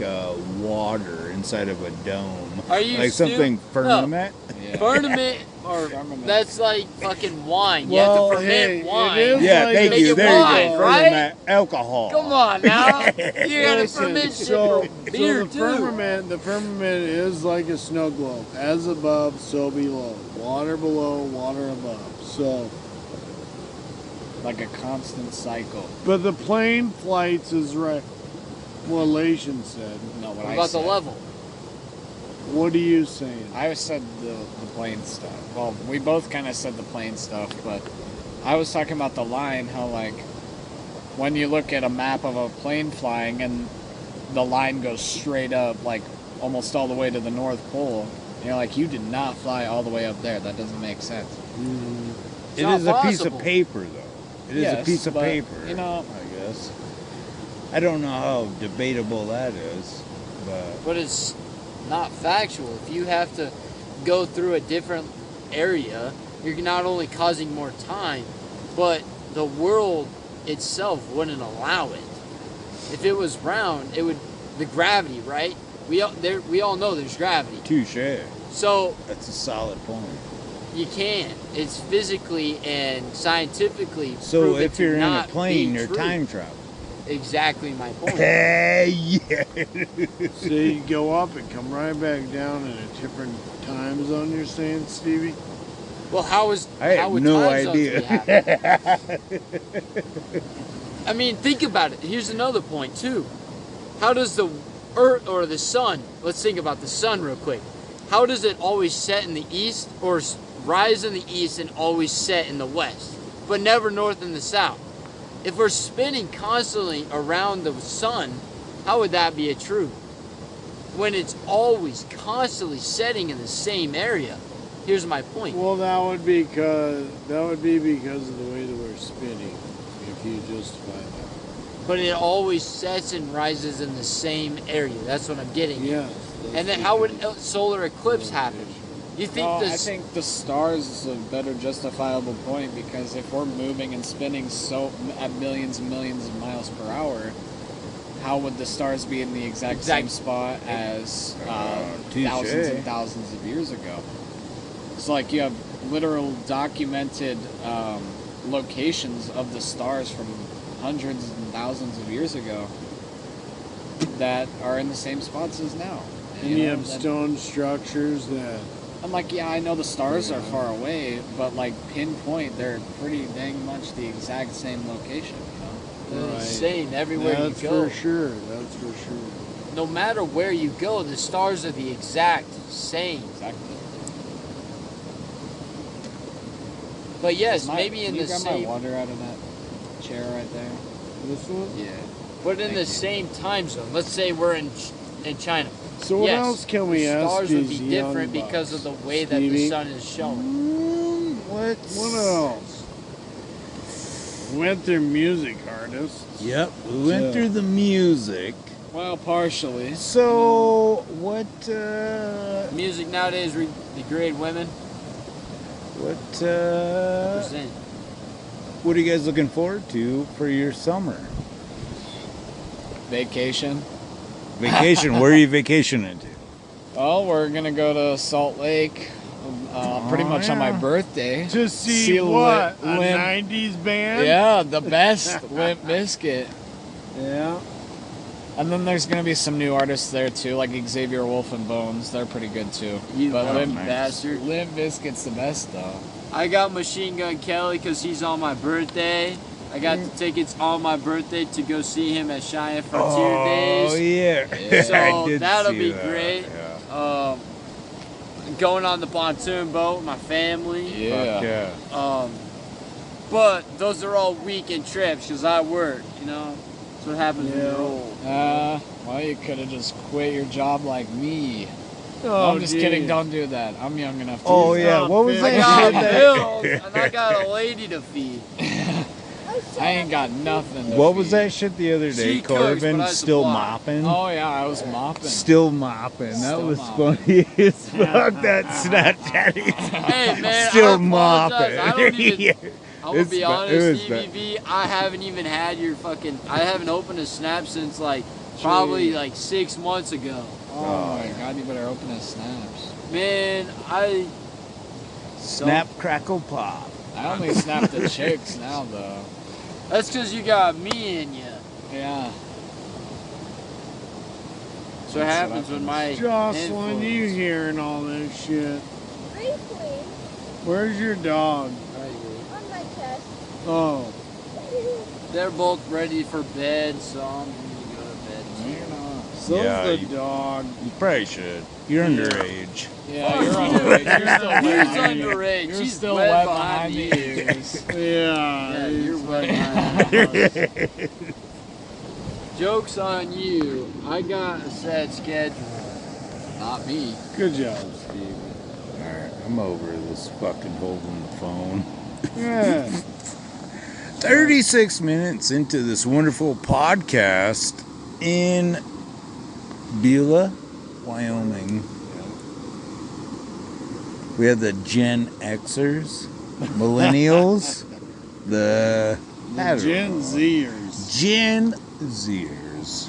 water inside of a dome. Are you like something firmament? Yeah. Firmament, or Firmament. that's like fucking wine. You Well, have to ferment hey, it wine. is Yeah, like thank a you. Make There it you wine, go. right? Firmament alcohol. Come on now. You gotta Listen, ferment shit so for beer the too. firmament is like a snow globe. As above, so below. Water below, water above. So, Like a constant cycle. but the plane flights is right. What Lacion said. No, what What I about said. the level? What are you saying? I said the plane stuff. Well, we both kind of said the plane stuff, but I was talking about the line, how like when you look at a map of a plane flying and the line goes straight up, like almost all the way to the North Pole, and you're like, you did not fly all the way up there. That doesn't make sense. It's It not is a piece possible. of paper, though. It is Yes, a piece of but, paper. you know- I guess. I don't know how debatable that is, but But it's not factual. If you have to go through a different area, you're not only causing more time, but the world itself wouldn't allow it. If it was round, it would, the gravity, right? We all know there's gravity. touche. So That's a solid point. you can't. It's physically and scientifically So proven if to you're in a not plane, be you're true. time travel. Exactly my point. Hey, yeah. So you go up and come right back down in a different time zone, you're saying, Stevie? Well, how would I have no time zones be idea. happening? I mean, think about it. Here's another point too. How does the Earth or the sun? Let's think about the sun real quick. How does it always set in the east or rise in the east and always set in the west, but never north and the south? If we're spinning constantly around the sun, how would that be a truth? When it's always constantly setting in the same area. Here's my point. Well, that would be because of the way that we're spinning. If you justify that. But it always sets and rises in the same area. That's what I'm getting at. Yes. And then how would a solar eclipse happen? You think No, I this? think the stars is a better justifiable point, because if we're moving and spinning so at millions and millions of miles per hour, how would the stars be in the exact same spot as thousands and thousands of years ago? It's like you have literal documented locations of the stars from hundreds and thousands of years ago that are in the same spots as now. And you know, have that- stone structures that. I'm like, yeah, I know the stars are far away, but like pinpoint, they're pretty dang much the exact same location, you know? They're insane everywhere That's you go. for sure. That's for sure. No matter where you go, the stars are the exact same. Exactly. But yes, maybe in you the got same. my water out of that chair right there. This one? Yeah. But in Thank the you. same time zone. Let's say we're in China. So what Yes, else can we the ask stars would be these different young because of bucks, the way that the Stevie? sun is showing. What else? We went through music artists. Yep, we went So- through the music. Well, partially. So what? Music nowadays degrade women. What? Percent. What are you guys looking forward to for your summer? Vacation. Vacation. Where are you vacationing to? Well, we're gonna go to Salt Lake, pretty much on my birthday. To see what? A Limp- 90s band? Yeah, the best Limp Bizkit. Yeah. And then there's gonna be some new artists there too, like Xavier Wolf and Bones. They're pretty good too. You But little Limp, bastard. Limp Bizkit's the best though. I got Machine Gun Kelly because he's on my birthday. I got the tickets on my birthday to go see him at Cheyenne Frontier Days. Oh yeah. So I did that'll see be that, great. Yeah. Going on the pontoon boat with my family. Yeah. Fuck yeah. But those are all weekend trips because I work, you know. That's what happens when you're old. Well, you could have just quit your job like me. Oh, I'm just geez. kidding. Don't do that. I'm young enough to. Oh do yeah. not What was fair. I that got shit? bills and I got a lady to feed. I ain't got nothing. To What was feed. that shit the other day, She cooks, but Corbin? I Still supply. mopping? Oh yeah, I was mopping. Still mopping. That Still was mopping. funny as fuck, that Snapchat. Hey man, Still I apologize. mopping. I don't even. Yeah. I'm gonna It's be ba- it honest, was EVV. I haven't even had your fucking. I haven't opened a snap since like probably like 6 months ago. Oh my god, you better open his snaps. Man, I. Snap, crackle, pop. I only snap the chicks now though. That's because you got me in you. Yeah. So what happens when my Jocelyn, you influence- hearing all this shit? Briefly, Where's your dog? on my chest. Oh, They're both ready for bed, so I'm gonna go to bed. so's Yeah, the you- dog. You probably should. You're underage. Yeah, you're underage. You're still He's wet behind- underage. You're She's still wet wet behind behind the the ears. Yeah, you're he's wet behind. Joke's on you. I got a set schedule. Not me. Good job, Steve. Alright, I'm over this fucking holding the phone. Yeah. 36 minutes into this wonderful podcast in Beulah, Wyoming. We have the Gen Xers, Millennials, the I don't Gen know. Zers. Gen Zers.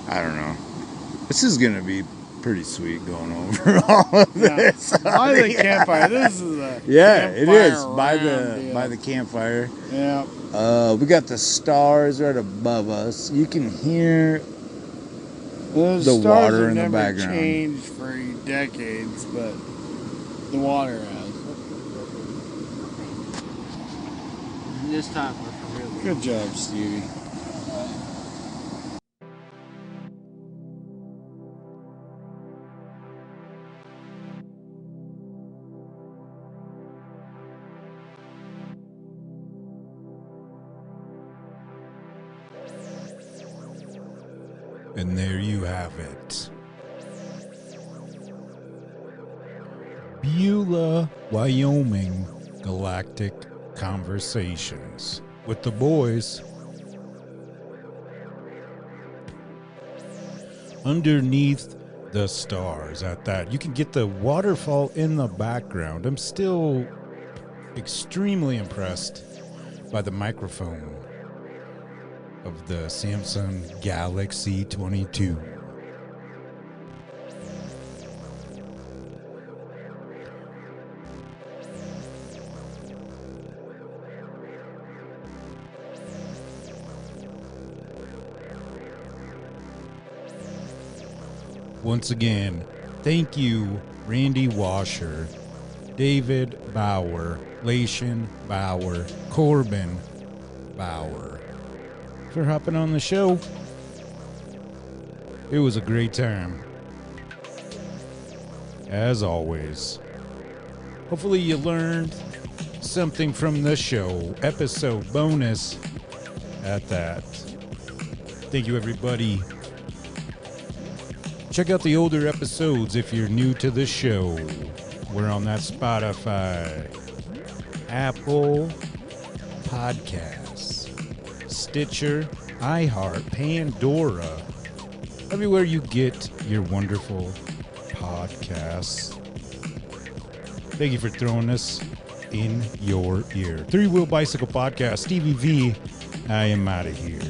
I don't know. This is gonna be pretty sweet going over all of this. By the campfire. This is a Yeah, it is campfire by round, the campfire. Yeah. We got the stars right above us. You can hear The the stars water have in the never background. changed for decades, but the water has. This time we're for real. Good job, Stevie. And there you have it. Beulah, Wyoming, Galactic Conversations with the boys. Underneath the stars at that. You can get the waterfall in the background. I'm still extremely impressed by the microphone of the Samsung Galaxy 22. Once again, thank you, Randy Washer, David Bauer, Lacion Bauer, Korbin Bauer, for hopping on the show. It was a great time. As always. Hopefully you learned something from the show. Episode bonus at that. Thank you, everybody. Check out the older episodes if you're new to the show. We're on that Spotify, Apple Podcasts, Stitcher, iHeart, Pandora, everywhere you get your wonderful podcasts. Thank you for throwing us in your ear. Three Wheel Bicycle Podcast, Stevie V. I am out of here.